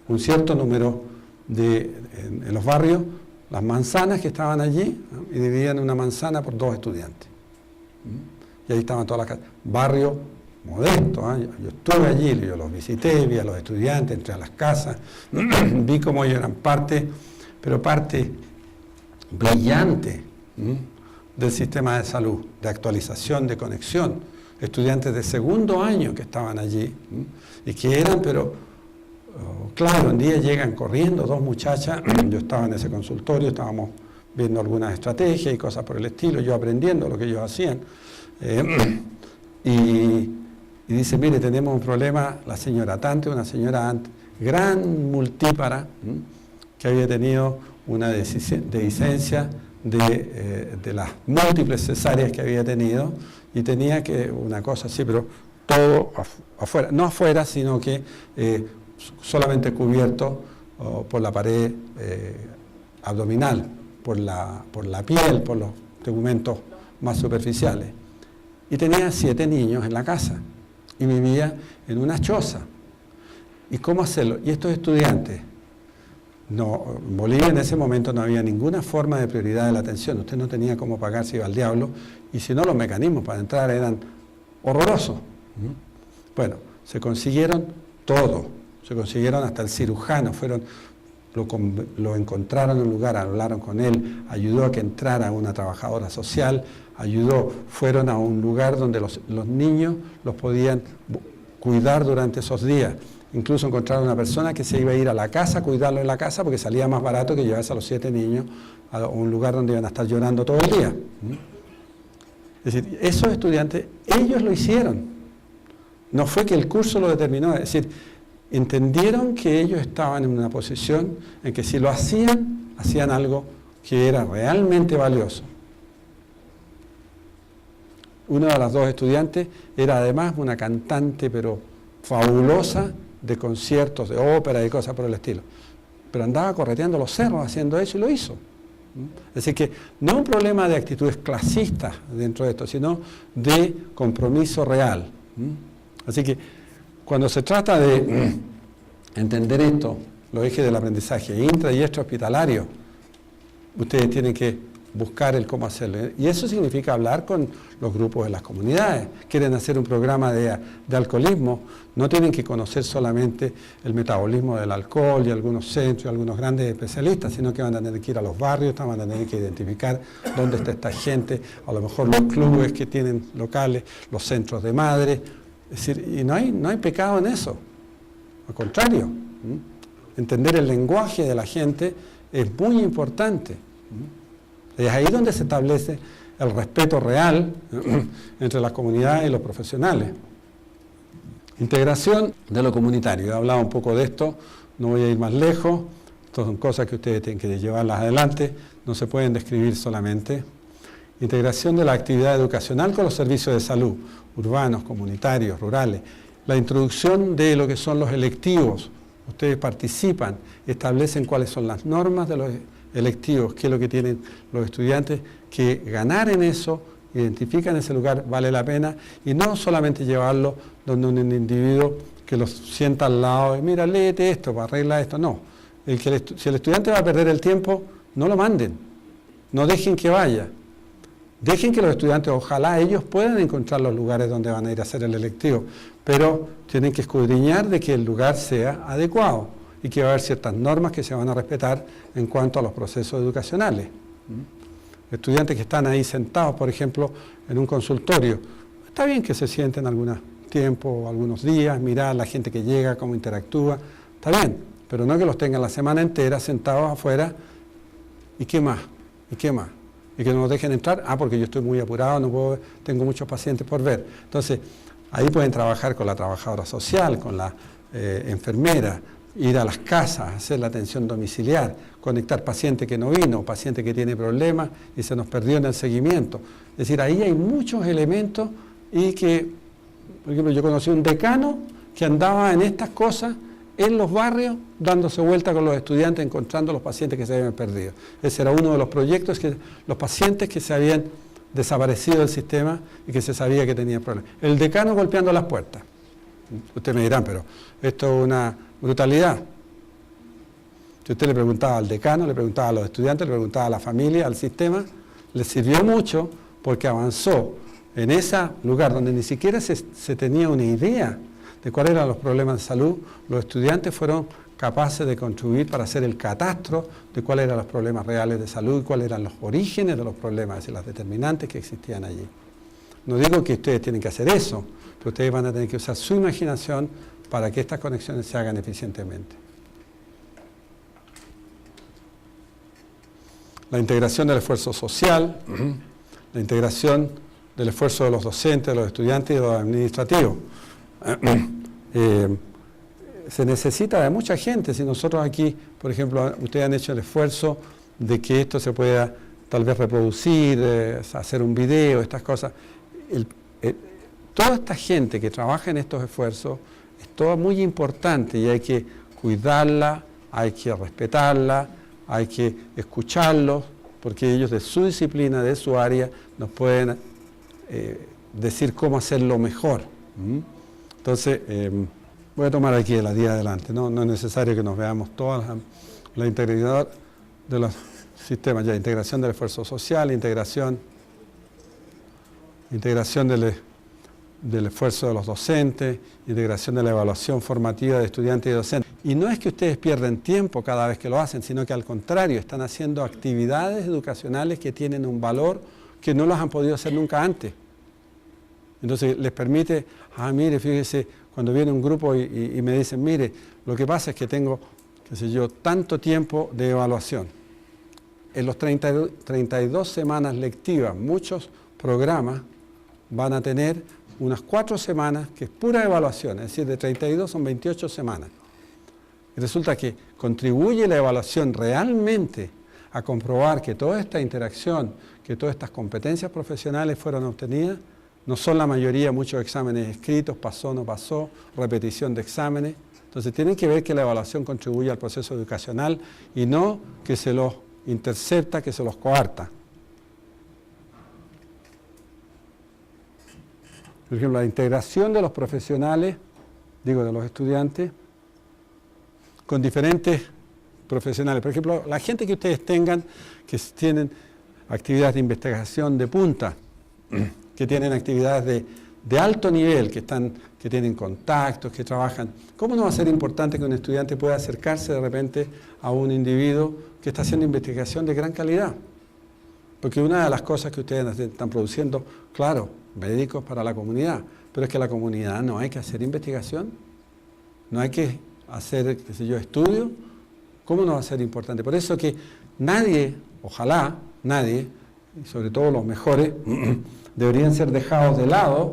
un cierto número en los barrios, las manzanas que estaban allí, y dividían una manzana por 2 estudiantes. Y ahí estaban todas las casas. Barrio modesto, yo estuve allí, yo los visité, vi a los estudiantes, entré a las casas, vi cómo ellos eran parte brillante del sistema de salud, de actualización, de conexión. Estudiantes de segundo año que estaban allí y que eran, claro, un día llegan corriendo 2 muchachas, yo estaba en ese consultorio, estábamos viendo algunas estrategias y cosas por el estilo, yo aprendiendo lo que ellos hacían, y dice, mire, tenemos un problema, la señora Tante, una señora gran multípara, que había tenido una dehiscencia de las múltiples cesáreas que había tenido, y tenía que una cosa así, pero todo afuera, no afuera, sino que solamente cubierto por la pared abdominal, por la piel, por los tegumentos más superficiales. Y tenía 7 niños en la casa, y vivía en una choza. ¿Y cómo hacerlo? Y estos estudiantes, no, en Bolivia en ese momento no había ninguna forma de prioridad de la atención, usted no tenía cómo pagar, se iba al diablo, y si no, los mecanismos para entrar eran horrorosos. Bueno, se consiguieron todo, se consiguieron hasta el cirujano, lo encontraron en un lugar, hablaron con él, ayudó a que entrara una trabajadora social, fueron a un lugar donde los niños los podían cuidar durante esos días. Incluso encontraron una persona que se iba a ir a la casa, a cuidarlo en la casa, porque salía más barato que llevarse a los 7 niños a un lugar donde iban a estar llorando todo el día. Es decir, esos estudiantes, ellos lo hicieron. No fue que el curso lo determinó, es decir, entendieron que ellos estaban en una posición en que si lo hacían algo que era realmente valioso. Una de las 2 estudiantes era además una cantante, pero fabulosa, de conciertos, de ópera y cosas por el estilo. Pero andaba correteando los cerros haciendo eso y lo hizo. Es decir que no es un problema de actitudes clasistas dentro de esto, sino de compromiso real. Así que cuando se trata de entender esto, los ejes del aprendizaje intra y extrahospitalario, ustedes tienen que buscar el cómo hacerlo. Y eso significa hablar con los grupos de las comunidades. Quieren hacer un programa de alcoholismo, no tienen que conocer solamente el metabolismo del alcohol y algunos centros, algunos grandes especialistas, sino que van a tener que ir a los barrios, van a tener que identificar dónde está esta gente, a lo mejor los clubes que tienen locales, los centros de madres, Es decir, y no hay pecado en eso. Al contrario, entender el lenguaje de la gente es muy importante. Es ahí donde se establece el respeto real entre las comunidades y los profesionales. Integración de lo comunitario. He hablado un poco de esto, no voy a ir más lejos. Estas son cosas que ustedes tienen que llevarlas adelante, no se pueden describir solamente. Integración de la actividad educacional con los servicios de salud, urbanos, comunitarios, rurales. La introducción de lo que son los electivos. Ustedes participan, establecen cuáles son las normas de los electivos, qué es lo que tienen los estudiantes que ganar en eso, identifican ese lugar, vale la pena, y no solamente llevarlo donde un individuo que los sienta al lado y mira, léete esto, arregla esto, no. Si el estudiante va a perder el tiempo, no lo manden, no dejen que vaya. Dejen que los estudiantes, ojalá ellos puedan encontrar los lugares donde van a ir a hacer el electivo, pero tienen que escudriñar de que el lugar sea adecuado y que va a haber ciertas normas que se van a respetar en cuanto a los procesos educacionales. Estudiantes que están ahí sentados, por ejemplo, en un consultorio, está bien que se sienten algún tiempo o algunos días, mirar a la gente que llega, cómo interactúa, está bien, pero no que los tengan la semana entera sentados afuera, ¿y qué más? ¿Y qué más? Y que no nos dejen entrar, porque yo estoy muy apurado, no puedo, tengo muchos pacientes por ver. Entonces, ahí pueden trabajar con la trabajadora social, con la enfermera, ir a las casas, hacer la atención domiciliar, conectar paciente que no vino, paciente que tiene problemas y se nos perdió en el seguimiento. Es decir, ahí hay muchos elementos y que, por ejemplo, yo conocí un decano que andaba en estas cosas en los barrios, dándose vuelta con los estudiantes, encontrando los pacientes que se habían perdido. Ese era uno de los proyectos, los pacientes que se habían desaparecido del sistema y que se sabía que tenían problemas. El decano golpeando las puertas. Ustedes me dirán, pero esto es una brutalidad. Si usted le preguntaba al decano, le preguntaba a los estudiantes, le preguntaba a la familia, al sistema, le sirvió mucho porque avanzó en ese lugar donde ni siquiera se tenía una idea de cuáles eran los problemas de salud. Los estudiantes fueron capaces de contribuir para hacer el catastro de cuáles eran los problemas reales de salud y cuáles eran los orígenes de los problemas y las determinantes que existían allí. No digo que ustedes tienen que hacer eso, pero ustedes van a tener que usar su imaginación para que estas conexiones se hagan eficientemente. La integración del esfuerzo social, la integración del esfuerzo de los docentes, de los estudiantes y de los administrativos. Se necesita de mucha gente. Si nosotros aquí, por ejemplo, ustedes han hecho el esfuerzo de que esto se pueda tal vez reproducir, hacer un video, estas cosas. Toda esta gente que trabaja en estos esfuerzos es toda muy importante y hay que cuidarla, hay que respetarla, hay que escucharlos, porque ellos de su disciplina, de su área, nos pueden decir cómo hacerlo mejor. Entonces, voy a tomar aquí de la día adelante, no es necesario que nos veamos todas la integridad de los sistemas, ya integración del esfuerzo social, integración del esfuerzo de los docentes, integración de la evaluación formativa de estudiantes y docentes. Y no es que ustedes pierden tiempo cada vez que lo hacen, sino que al contrario, están haciendo actividades educacionales que tienen un valor que no las han podido hacer nunca antes. Entonces les permite, mire, fíjese, cuando viene un grupo y me dicen, mire, lo que pasa es que tengo, qué sé yo, tanto tiempo de evaluación. En los 32 semanas lectivas, muchos programas van a tener unas 4 semanas que es pura evaluación, es decir, de 32 son 28 semanas. Y resulta que contribuye la evaluación realmente a comprobar que toda esta interacción, que todas estas competencias profesionales fueron obtenidas. No son la mayoría, muchos exámenes escritos, pasó, no pasó, repetición de exámenes. Entonces tienen que ver que la evaluación contribuye al proceso educacional y no que se los intercepta, que se los coarta. Por ejemplo, la integración de los profesionales, de los estudiantes, con diferentes profesionales. Por ejemplo, la gente que ustedes tengan, que tienen actividades de investigación de punta, que tienen actividades de alto nivel, que tienen contactos, que trabajan. ¿Cómo no va a ser importante que un estudiante pueda acercarse de repente a un individuo que está haciendo investigación de gran calidad? Porque una de las cosas que ustedes están produciendo, claro, médicos para la comunidad, pero es que la comunidad no hay que hacer investigación, no hay que hacer, qué sé yo, estudio. ¿Cómo no va a ser importante? Por eso que nadie, ojalá nadie, y sobre todo los mejores, deberían ser dejados de lado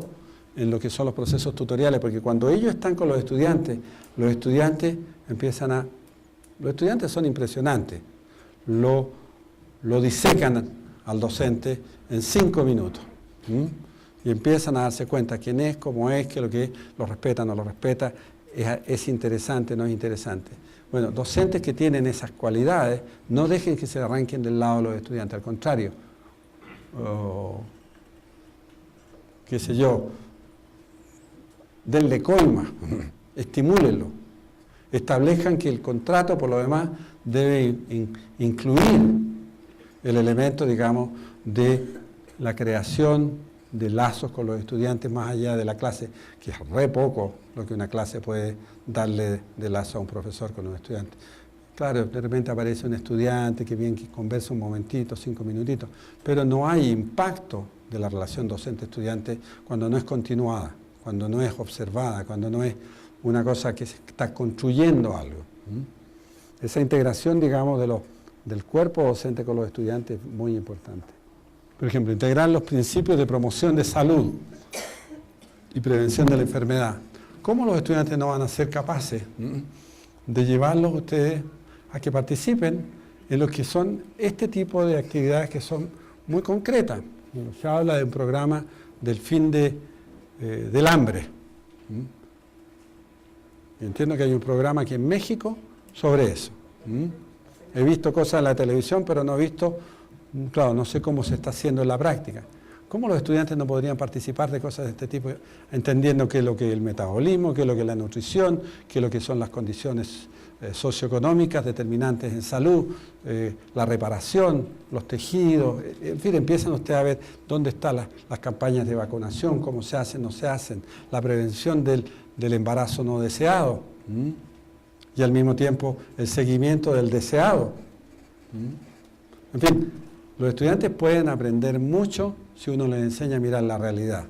en lo que son los procesos tutoriales, porque cuando ellos están con los estudiantes empiezan a... Los estudiantes son impresionantes, lo disecan al docente en 5 minutos, y empiezan a darse cuenta quién es, cómo es, qué es lo que es, lo respeta, no lo respeta, es interesante, no es interesante. Bueno, docentes que tienen esas cualidades, no dejen que se arranquen del lado de los estudiantes, al contrario, qué sé yo, denle coima, estimúlenlo, establezcan que el contrato, por lo demás, debe incluir el elemento, digamos, de la creación de lazos con los estudiantes más allá de la clase, que es re poco lo que una clase puede darle de lazo a un profesor con un estudiante. Claro, de repente aparece un estudiante que bien que conversa un momentito, 5 minutitos, pero no hay impacto de la relación docente-estudiante cuando no es continuada, cuando no es observada, cuando no es una cosa que se está construyendo algo. Esa integración, digamos, del cuerpo docente con los estudiantes es muy importante. Por ejemplo, integrar los principios de promoción de salud y prevención de la enfermedad. ¿Cómo los estudiantes no van a ser capaces de llevarlos ustedes a que participen en lo que son este tipo de actividades que son muy concretas? Se habla de un programa del fin del hambre. Y entiendo que hay un programa aquí en México sobre eso. He visto cosas en la televisión, pero no he visto, claro, no sé cómo se está haciendo en la práctica. ¿Cómo los estudiantes no podrían participar de cosas de este tipo, entendiendo qué es lo que es el metabolismo, qué es lo que es la nutrición, qué es lo que son las condiciones socioeconómicas determinantes en salud, la reparación, los tejidos, en fin, empiezan ustedes a ver dónde están las campañas de vacunación, cómo se hacen, no se hacen, la prevención del embarazo no deseado, y al mismo tiempo el seguimiento del deseado. En fin, los estudiantes pueden aprender mucho si uno les enseña a mirar la realidad.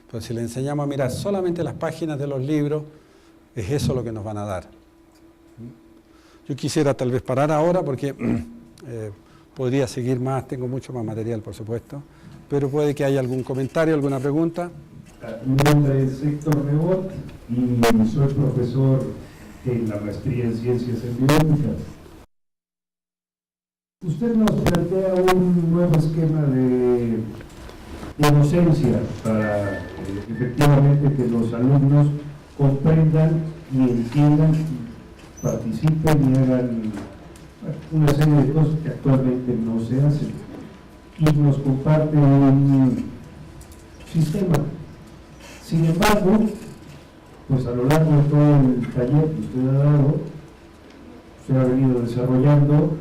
Pero si les enseñamos a mirar solamente las páginas de los libros, es eso lo que nos van a dar. Yo quisiera tal vez parar ahora porque podría seguir más, tengo mucho más material por supuesto, pero puede que haya algún comentario, alguna pregunta. Mi nombre es Héctor Rebot y soy profesor en la maestría en Ciencias Biológicas. Usted nos plantea un nuevo esquema de docencia para efectivamente que los alumnos comprendan y entiendan, participen y hagan una serie de cosas que actualmente no se hacen. Y nos comparte un sistema. Sin embargo, pues a lo largo de todo el taller que usted ha dado, usted ha venido desarrollando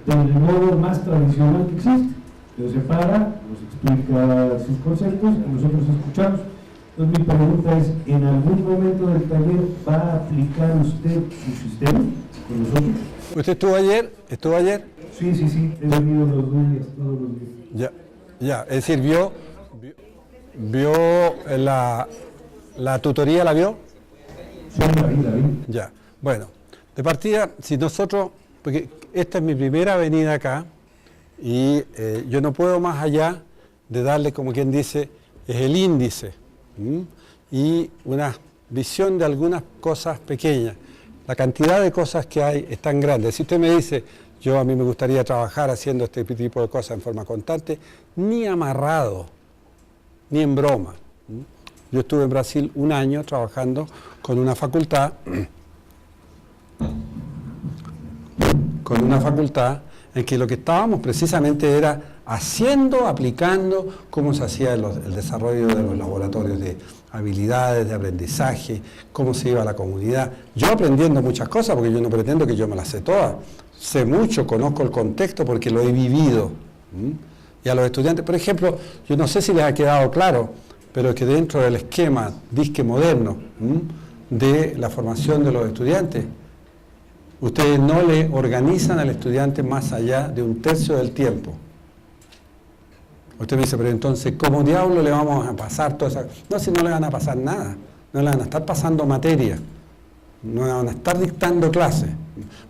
del modo más tradicional que existe. Nos separa, nos explica sus conceptos y nosotros escuchamos. Entonces mi pregunta es, ¿en algún momento del taller va a aplicar usted su sistema con nosotros? ¿Usted estuvo ayer? ¿Estuvo ayer? Sí, he venido los días, todos los días. Ya, es decir, vio la tutoría, ¿la vio? Sí, la vi. Ya, bueno, de partida, si nosotros, porque esta es mi primera venida acá, y yo no puedo más allá de darle, como quien dice, es el índice, y una visión de algunas cosas pequeñas. La cantidad de cosas que hay es tan grande. Si usted me dice, a mí me gustaría trabajar haciendo este tipo de cosas en forma constante, ni amarrado, ni en broma. Yo estuve en Brasil 1 año trabajando con una facultad en que lo que estábamos precisamente era aplicando cómo se hacía el desarrollo de los laboratorios de habilidades, de aprendizaje, cómo se iba a la comunidad. Yo aprendiendo muchas cosas, porque yo no pretendo que yo me las sé todas. Sé mucho, conozco el contexto porque lo he vivido. Y a los estudiantes, por ejemplo, yo no sé si les ha quedado claro, pero que dentro del esquema disque moderno de la formación de los estudiantes, ustedes no le organizan al estudiante más allá de 1/3 del tiempo. Usted me dice, pero entonces, ¿cómo diablo le vamos a pasar toda esa...? No, si no le van a pasar nada, no le van a estar pasando materia, no van a estar dictando clases,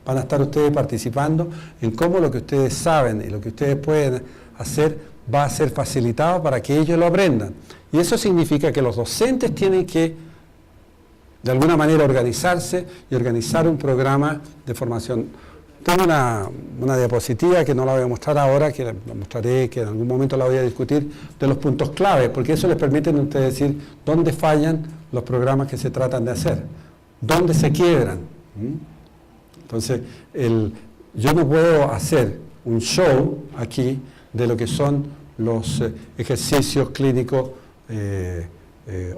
van a estar ustedes participando en cómo lo que ustedes saben y lo que ustedes pueden hacer va a ser facilitado para que ellos lo aprendan. Y eso significa que los docentes tienen que, de alguna manera, organizarse y organizar un programa de formación. Tengo una diapositiva que no la voy a mostrar ahora, que la mostraré, que en algún momento la voy a discutir, de los puntos clave, porque eso les permite a ustedes decir dónde fallan los programas que se tratan de hacer, dónde se quiebran. Entonces, yo no puedo hacer un show aquí de lo que son los ejercicios clínicos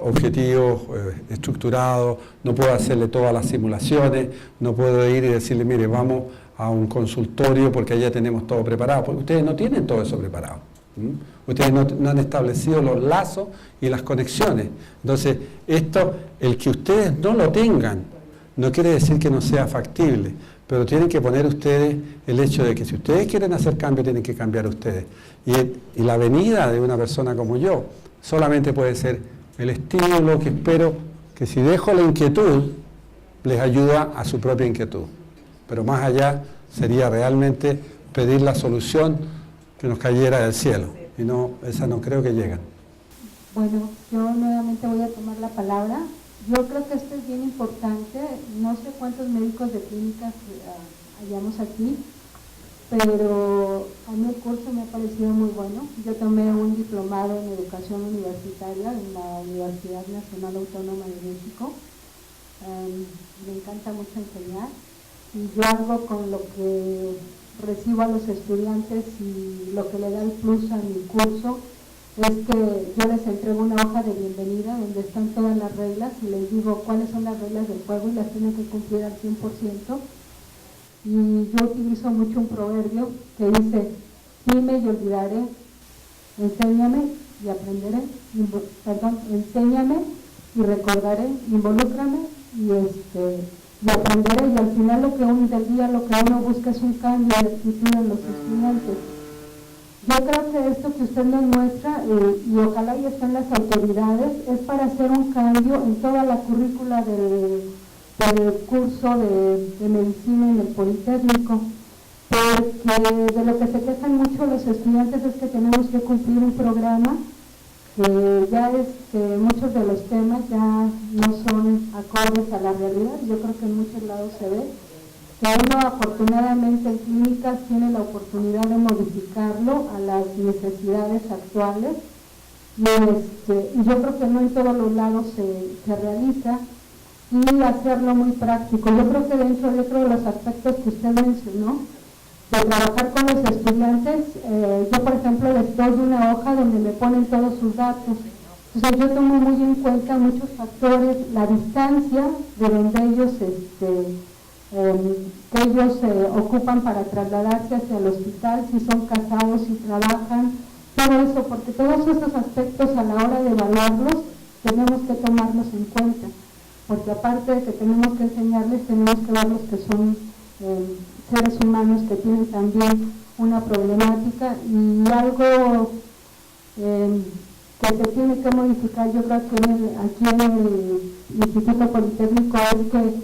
objetivos, estructurados, no puedo hacerle todas las simulaciones, no puedo ir y decirle, mire, vamos a un consultorio porque allá tenemos todo preparado, porque ustedes no tienen todo eso preparado. Ustedes no han establecido los lazos y las conexiones. Entonces, el que ustedes no lo tengan, no quiere decir que no sea factible, pero tienen que poner ustedes el hecho de que si ustedes quieren hacer cambio, tienen que cambiar ustedes. Y la venida de una persona como yo solamente puede ser el estímulo que espero que si dejo la inquietud, les ayuda a su propia inquietud. Pero más allá sería realmente pedir la solución que nos cayera del cielo. Y no, esa no creo que llegue. Bueno, yo nuevamente voy a tomar la palabra. Yo creo que esto es bien importante. No sé cuántos médicos de clínicas hayamos aquí, pero a mí el curso me ha parecido muy bueno. Yo tomé un diplomado en educación universitaria en la Universidad Nacional Autónoma de México. Me encanta mucho enseñar y yo hago con lo que recibo a los estudiantes y lo que le da el plus a mi curso es que yo les entrego una hoja de bienvenida donde están todas las reglas y les digo cuáles son las reglas del juego y las tienen que cumplir al 100%. Y yo utilizo mucho un proverbio que dice, dime y olvidaré, enséñame y aprenderé, enséñame y recordaré, involúcrame y aprenderé. Y al final del día lo que uno busca es un cambio de actitud en los estudiantes. Yo creo que esto que usted nos muestra, y ojalá y estén las autoridades, es para hacer un cambio en toda la currícula del curso de medicina en el Politécnico, porque de lo que se quejan mucho los estudiantes es que tenemos que cumplir un programa que ya muchos de los temas ya no son acordes a la realidad. Yo creo que en muchos lados se ve que uno afortunadamente en clínicas tiene la oportunidad de modificarlo a las necesidades actuales y yo creo que no en todos los lados se realiza y hacerlo muy práctico. Yo creo que dentro de otro de los aspectos que usted mencionó, de trabajar con los estudiantes, yo por ejemplo les doy una hoja donde me ponen todos sus datos. Entonces yo tomo muy en cuenta muchos factores, la distancia de donde ellos ocupan para trasladarse hacia el hospital, si son casados, si trabajan, todo eso, porque todos estos aspectos a la hora de evaluarlos tenemos que tomarlos en cuenta, porque aparte de que tenemos que enseñarles, tenemos que verlos que son seres humanos que tienen también una problemática y algo que se tiene que modificar. Yo creo que aquí en el Instituto Politécnico es que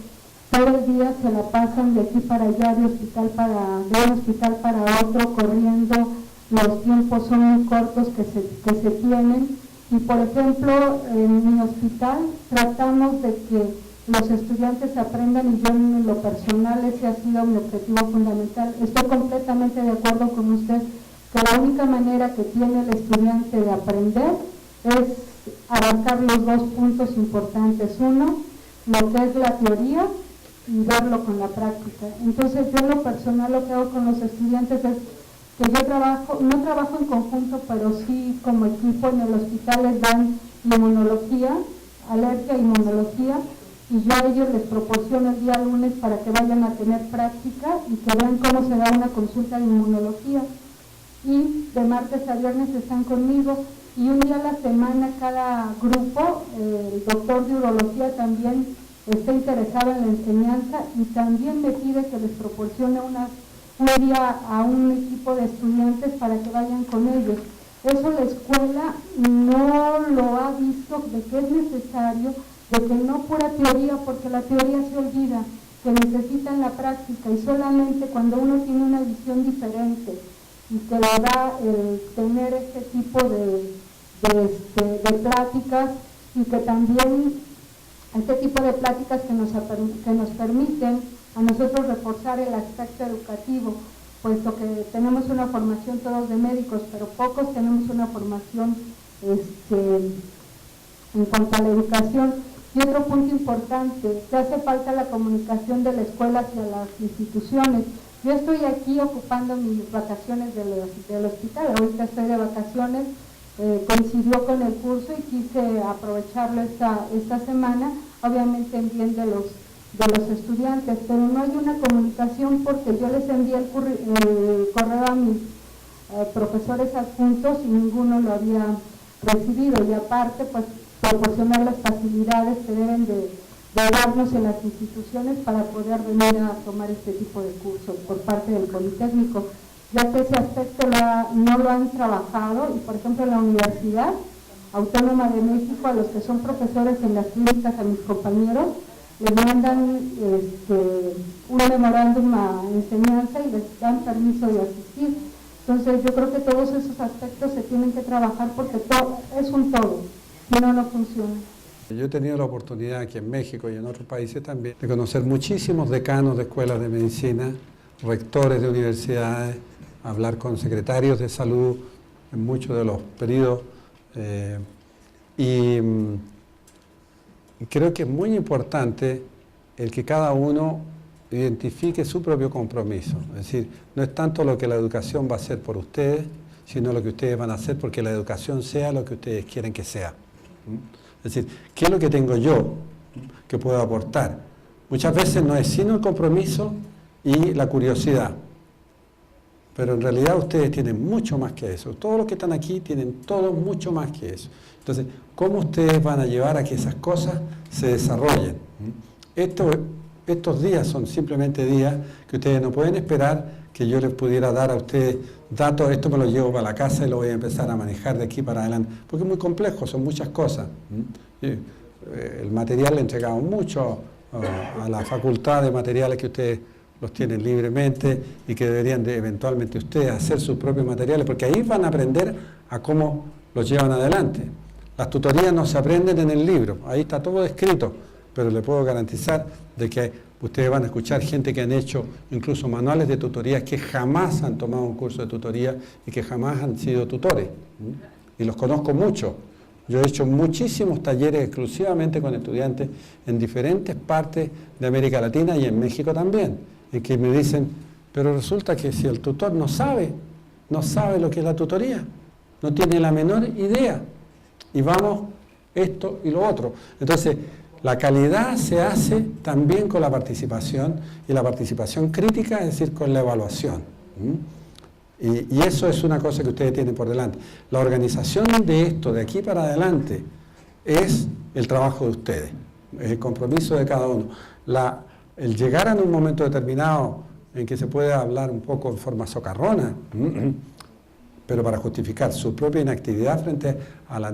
todo el día se la pasan de aquí para allá, de un hospital para otro, corriendo, los tiempos son muy cortos que se tienen y por ejemplo en mi hospital tratamos de que los estudiantes aprendan y yo en lo personal ese ha sido mi objetivo fundamental. Estoy completamente de acuerdo con usted que la única manera que tiene el estudiante de aprender es abarcar los dos puntos importantes. Uno, lo que es la teoría y verlo con la práctica. Entonces yo en lo personal lo que hago con los estudiantes es que yo no trabajo en conjunto, pero sí como equipo en el hospital les dan inmunología, alergia e inmunología, y yo a ellos les proporciono el día lunes para que vayan a tener práctica y que vean cómo se da una consulta de inmunología. Y de martes a viernes están conmigo y un día a la semana cada grupo, el doctor de urología también está interesado en la enseñanza y también me pide que les proporcione un día a un equipo de estudiantes para que vayan con ellos. Eso la escuela no lo ha visto, de que es necesario, de que no pura teoría, porque la teoría se olvida, que necesitan la práctica, y solamente cuando uno tiene una visión diferente y que le da el tener este tipo de pláticas, y que también este tipo de pláticas que nos permiten a nosotros reforzar el aspecto educativo, puesto que tenemos una formación todos de médicos, pero pocos tenemos una formación en cuanto a la educación. Y otro punto importante, que hace falta la comunicación de la escuela hacia las instituciones. Yo estoy aquí ocupando mis vacaciones del hospital, ahorita estoy de vacaciones, coincidió con el curso y quise aprovecharlo esta semana, obviamente en bien de los estudiantes, pero no hay una comunicación porque yo les envié el correo a mis profesores adjuntos y ninguno lo había recibido, y aparte pues proporcionar las facilidades que deben de darnos en las instituciones para poder venir a tomar este tipo de cursos por parte del Politécnico, ya que ese aspecto no lo han trabajado. Y por ejemplo en la Universidad Autónoma de México, a los que son profesores en las clínicas, a mis compañeros, les mandan un memorándum a enseñanza y les dan permiso de asistir. Entonces yo creo que todos esos aspectos se tienen que trabajar porque todo es un todo, si no, no funciona. Yo he tenido la oportunidad aquí en México y en otros países también de conocer muchísimos decanos de escuelas de medicina, rectores de universidades, hablar con secretarios de salud en muchos de los periodos y creo que es muy importante el que cada uno identifique su propio compromiso. Es decir, no es tanto lo que la educación va a hacer por ustedes, sino lo que ustedes van a hacer porque la educación sea lo que ustedes quieren que sea. Es decir, ¿qué es lo que tengo yo que puedo aportar? Muchas veces no es sino el compromiso y la curiosidad. Pero en realidad ustedes tienen mucho más que eso. Todos los que están aquí tienen todo mucho más que eso. Entonces, ¿cómo ustedes van a llevar a que esas cosas se desarrollen? Estos días son simplemente días que ustedes no pueden esperar que yo les pudiera dar a ustedes datos. Esto me lo llevo para la casa y lo voy a empezar a manejar de aquí para adelante. Porque es muy complejo, son muchas cosas. El material le entregamos mucho a la facultad de materiales que ustedes los tienen libremente y que deberían de eventualmente ustedes hacer sus propios materiales, porque ahí van a aprender a cómo los llevan adelante. Las tutorías no se aprenden en el libro, ahí está todo escrito, pero les puedo garantizar de que ustedes van a escuchar gente que han hecho incluso manuales de tutorías que jamás han tomado un curso de tutoría y que jamás han sido tutores. Y los conozco mucho. Yo he hecho muchísimos talleres exclusivamente con estudiantes en diferentes partes de América Latina y en México también, en que me dicen, pero resulta que si el tutor no sabe lo que es la tutoría, no tiene la menor idea, y vamos esto y lo otro. Entonces, la calidad se hace también con la participación, y la participación crítica, es decir, con la evaluación. Y eso es una cosa que ustedes tienen por delante. La organización de esto, de aquí para adelante, es el trabajo de ustedes, es el compromiso de cada uno. El llegar a un momento determinado en que se puede hablar un poco en forma socarrona, pero para justificar su propia inactividad frente a la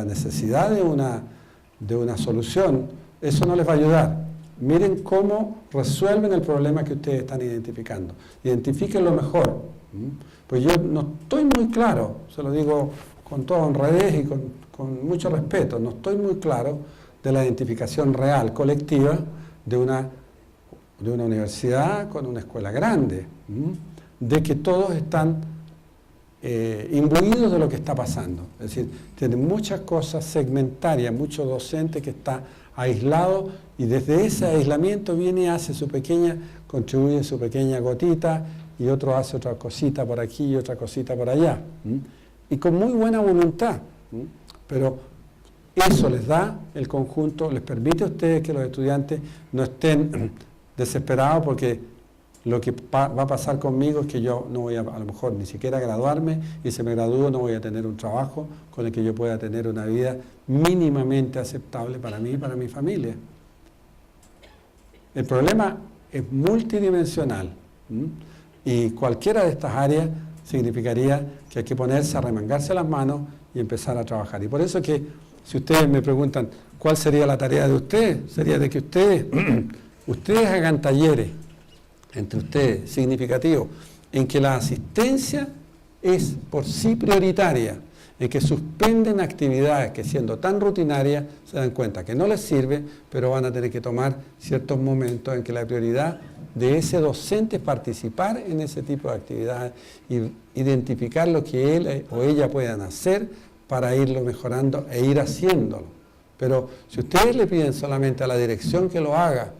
necesidad de una solución, eso no les va a ayudar. Miren cómo resuelven el problema que ustedes están identificando. Identifíquenlo mejor. Pues yo no estoy muy claro, se lo digo con toda honradez y con mucho respeto, no estoy muy claro de la identificación real, colectiva, de una universidad con una escuela grande, de que todos están imbuidos de lo que está pasando. Es decir, tienen muchas cosas segmentarias, mucho docente que está aislado y desde ese aislamiento viene y hace contribuye su pequeña gotita y otro hace otra cosita por aquí y otra cosita por allá. Y con muy buena voluntad. Pero eso les da el conjunto, les permite a ustedes que los estudiantes no estén desesperados porque lo que va a pasar conmigo es que yo no voy a lo mejor ni siquiera graduarme, y si me gradúo no voy a tener un trabajo con el que yo pueda tener una vida mínimamente aceptable para mí y para mi familia. El problema es multidimensional y cualquiera de estas áreas significaría que hay que ponerse a remangarse las manos y empezar a trabajar. Y por eso que, si ustedes me preguntan cuál sería la tarea de ustedes, sería de que ustedes hagan talleres entre ustedes significativos, en que la asistencia es por sí prioritaria, en que suspenden actividades que siendo tan rutinarias se dan cuenta que no les sirve, pero van a tener que tomar ciertos momentos en que la prioridad de ese docente es participar en ese tipo de actividades y identificar lo que él o ella puedan hacer para irlo mejorando e ir haciéndolo. Pero si ustedes le piden solamente a la dirección que lo haga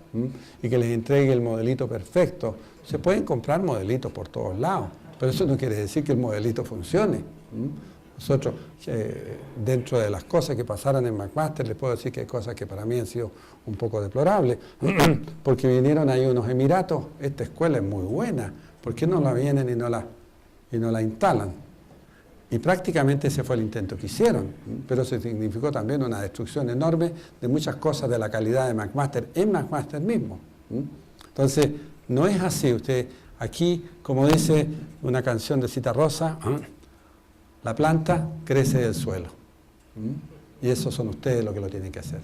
y que les entregue el modelito perfecto, se pueden comprar modelitos por todos lados, pero eso no quiere decir que el modelito funcione. Nosotros, dentro de las cosas que pasaron en McMaster, les puedo decir que hay cosas que para mí han sido un poco deplorables, porque vinieron ahí unos emiratos, esta escuela es muy buena, ¿por qué no la vienen y no la instalan? Y prácticamente ese fue el intento que hicieron, pero eso significó también una destrucción enorme de muchas cosas de la calidad de McMaster en McMaster mismo. Entonces, no es así. Usted aquí, como dice una canción de Cita Rosa, la planta crece del suelo. Y eso son ustedes los que lo tienen que hacer.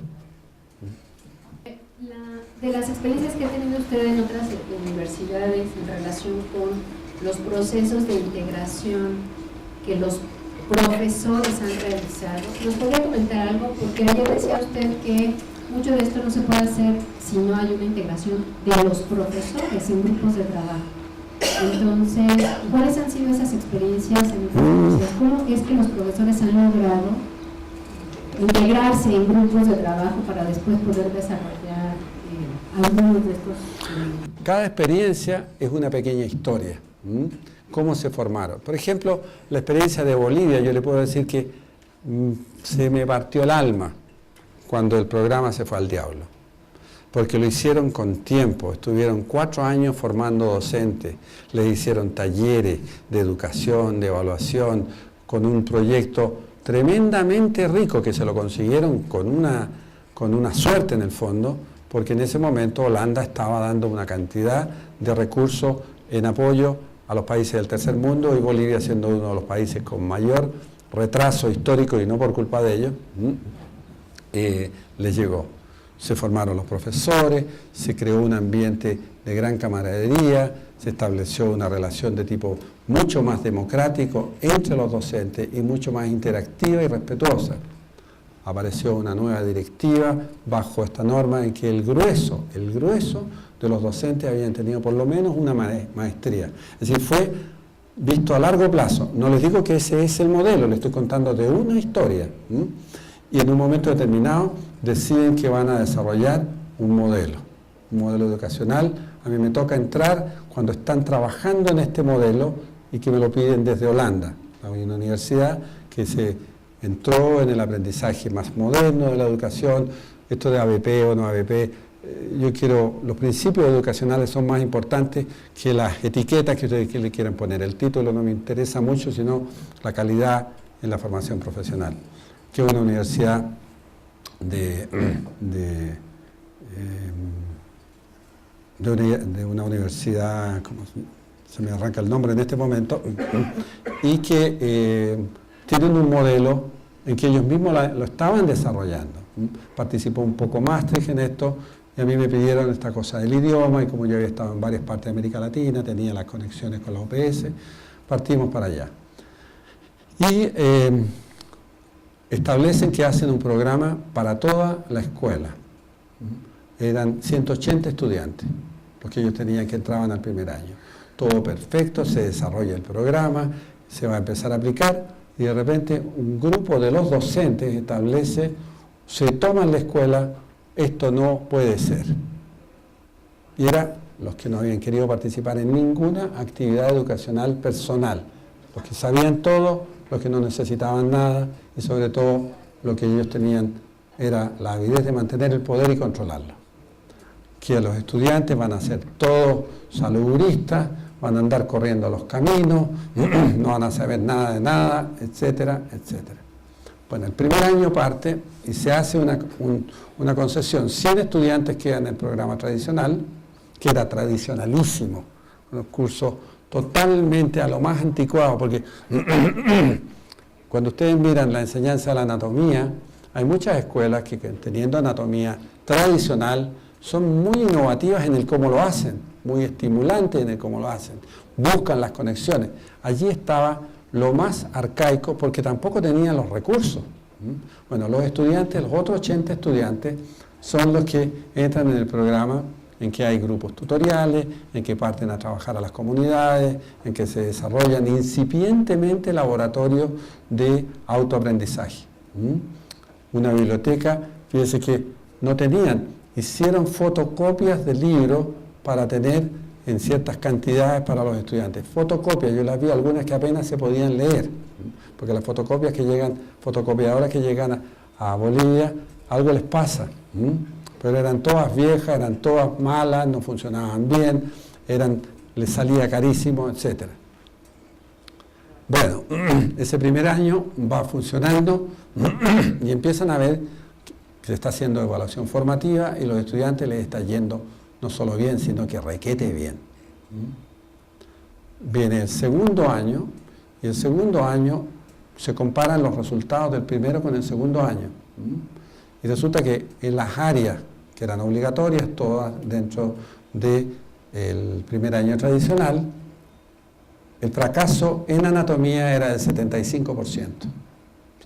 De las experiencias que ha tenido usted en otras universidades en relación con los procesos de integración que los profesores han realizado, ¿nos podría comentar algo? Porque ayer decía usted que mucho de esto no se puede hacer si no hay una integración de los profesores en grupos de trabajo. Entonces, ¿cuáles han sido esas experiencias en otras universidades? ¿Cómo es que los profesores han logrado integrarse en grupos de trabajo para después poder desarrollar algunos de estos? Cada experiencia es una pequeña historia. ¿Cómo se formaron? Por ejemplo, la experiencia de Bolivia, yo le puedo decir que se me partió el alma cuando el programa se fue al diablo, porque lo hicieron con tiempo, estuvieron 4 años formando docentes, les hicieron talleres de educación, de evaluación, con un proyecto tremendamente rico que se lo consiguieron con una suerte en el fondo, porque en ese momento Holanda estaba dando una cantidad de recursos en apoyo a los países del tercer mundo y Bolivia, siendo uno de los países con mayor retraso histórico y no por culpa de ellos, les llegó. Se formaron los profesores, se creó un ambiente de gran camaradería, se estableció una relación de tipo mucho más democrático entre los docentes y mucho más interactiva y respetuosa. Apareció una nueva directiva bajo esta norma en que el grueso de los docentes habían tenido por lo menos una maestría. Es decir, fue visto a largo plazo. No les digo que ese es el modelo, les estoy contando de una historia. Y en un momento determinado deciden que van a desarrollar un modelo educacional. A mí me toca entrar cuando están trabajando en este modelo y que me lo piden desde Holanda. Hay una universidad que se entró en el aprendizaje más moderno de la educación, esto de ABP o no ABP. Los principios educacionales son más importantes que las etiquetas que ustedes le quieran poner. El título no me interesa mucho, sino la calidad en la formación profesional. Que es una universidad de una universidad, como se me arranca el nombre en este momento, y que tienen un modelo en que ellos mismos lo estaban desarrollando. Participó un poco Maastricht en esto, y a mí me pidieron esta cosa del idioma, y como yo había estado en varias partes de América Latina, tenía las conexiones con la OPS, partimos para allá. Y establecen que hacen un programa para toda la escuela. Eran 180 estudiantes, los que ellos tenían que entraban al primer año. Todo perfecto, se desarrolla el programa, se va a empezar a aplicar, y de repente un grupo de los docentes establece, se toman la escuela, esto no puede ser. Y eran los que no habían querido participar en ninguna actividad educacional personal, los que sabían todo, los que no necesitaban nada, y sobre todo lo que ellos tenían era la avidez de mantener el poder y controlarlo. Que los estudiantes van a ser todos salubristas, van a andar corriendo los caminos, no van a saber nada de nada, etcétera, etcétera. Bueno, el primer año parte y se hace una concesión. 100 estudiantes quedan en el programa tradicional, que era tradicionalísimo, unos cursos totalmente a lo más anticuado, porque cuando ustedes miran la enseñanza de la anatomía, hay muchas escuelas que teniendo anatomía tradicional son muy innovativas en el cómo lo hacen, muy estimulantes en el cómo lo hacen, buscan las conexiones. Allí estaba lo más arcaico porque tampoco tenían los recursos. Bueno, los estudiantes, los otros 80 estudiantes, son los que entran en el programa en que hay grupos tutoriales, en que parten a trabajar a las comunidades, en que se desarrollan incipientemente laboratorios de autoaprendizaje. Una biblioteca, fíjense que no tenían, hicieron fotocopias de libros para tener en ciertas cantidades para los estudiantes. Fotocopias, yo las vi algunas que apenas se podían leer, porque las fotocopias que llegan, fotocopiadoras que llegan a Bolivia, algo les pasa. Pero eran todas viejas, eran todas malas, no funcionaban bien, les salía carísimo, etc. Bueno, ese primer año va funcionando y empiezan a ver que se está haciendo evaluación formativa y los estudiantes les está yendo no solo bien, sino que requete bien. Viene el segundo año y el segundo año se comparan los resultados del primero con el segundo año. Y resulta que en las áreas que eran obligatorias, todas dentro del primer año tradicional, el fracaso en anatomía era del 75%,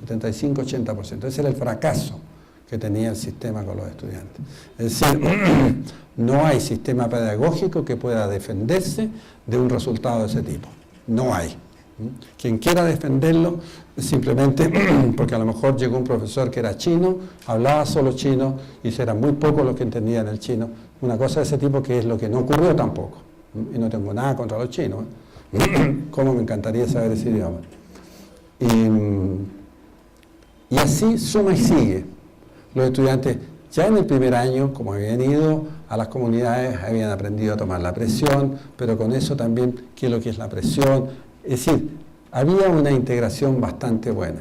75-80%. Ese era el fracaso que tenía el sistema con los estudiantes. Es decir, no hay sistema pedagógico que pueda defenderse de un resultado de ese tipo. No hay. Quien quiera defenderlo, simplemente porque a lo mejor llegó un profesor que era chino, hablaba solo chino y eran muy pocos los que entendían el chino. Una cosa de ese tipo que es lo que no ocurrió tampoco. Y no tengo nada contra los chinos. Cómo me encantaría saber ese idioma. Y así suma y sigue. Los estudiantes ya en el primer año, como habían ido a las comunidades, habían aprendido a tomar la presión, pero con eso también qué es lo que es la presión. Es decir, había una integración bastante buena.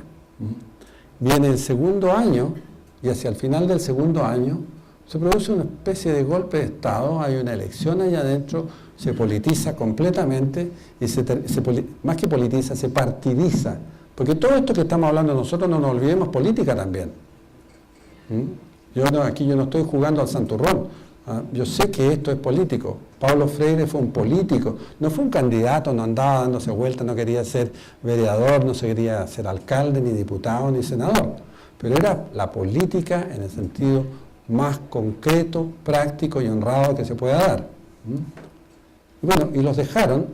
Viene el segundo año y hacia el final del segundo año se produce una especie de golpe de Estado, hay una elección allá adentro, se politiza completamente y más que politiza, se partidiza. Porque todo esto que estamos hablando nosotros, no nos olvidemos, política también. Aquí yo no estoy jugando al santurrón. Yo sé que esto es político. Pablo Freire fue un político, no fue un candidato, no andaba dándose vueltas, no quería ser vereador, no se quería ser alcalde, ni diputado, ni senador. Pero era la política en el sentido más concreto, práctico y honrado que se pueda dar. Y bueno, y los dejaron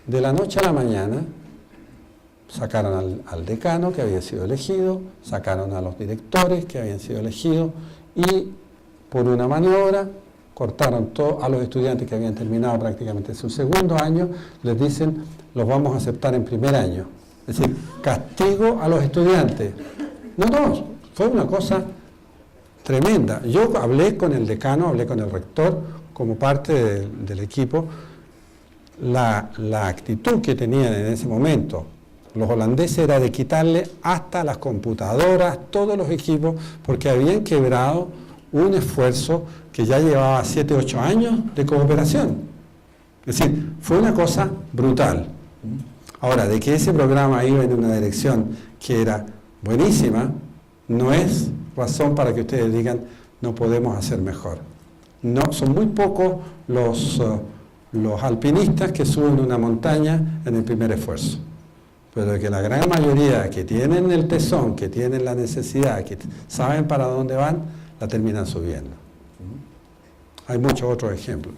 de la noche a la mañana. Sacaron al decano que había sido elegido, sacaron a los directores que habían sido elegidos y por una maniobra cortaron a los estudiantes que habían terminado prácticamente su segundo año, les dicen, los vamos a aceptar en primer año. Es decir, castigo a los estudiantes. No, fue una cosa tremenda. Yo hablé con el decano, hablé con el rector como parte del equipo. La actitud que tenían en ese momento los holandeses era de quitarle hasta las computadoras, todos los equipos, porque habían quebrado un esfuerzo que ya llevaba 7, 8 años de cooperación. Es decir, fue una cosa brutal. Ahora, de que ese programa iba en una dirección que era buenísima, no es razón para que ustedes digan no podemos hacer mejor. No, son muy pocos los alpinistas que suben una montaña en el primer esfuerzo. Pero que la gran mayoría que tienen el tesón, que tienen la necesidad, que saben para dónde van, la terminan subiendo. Hay muchos otros ejemplos.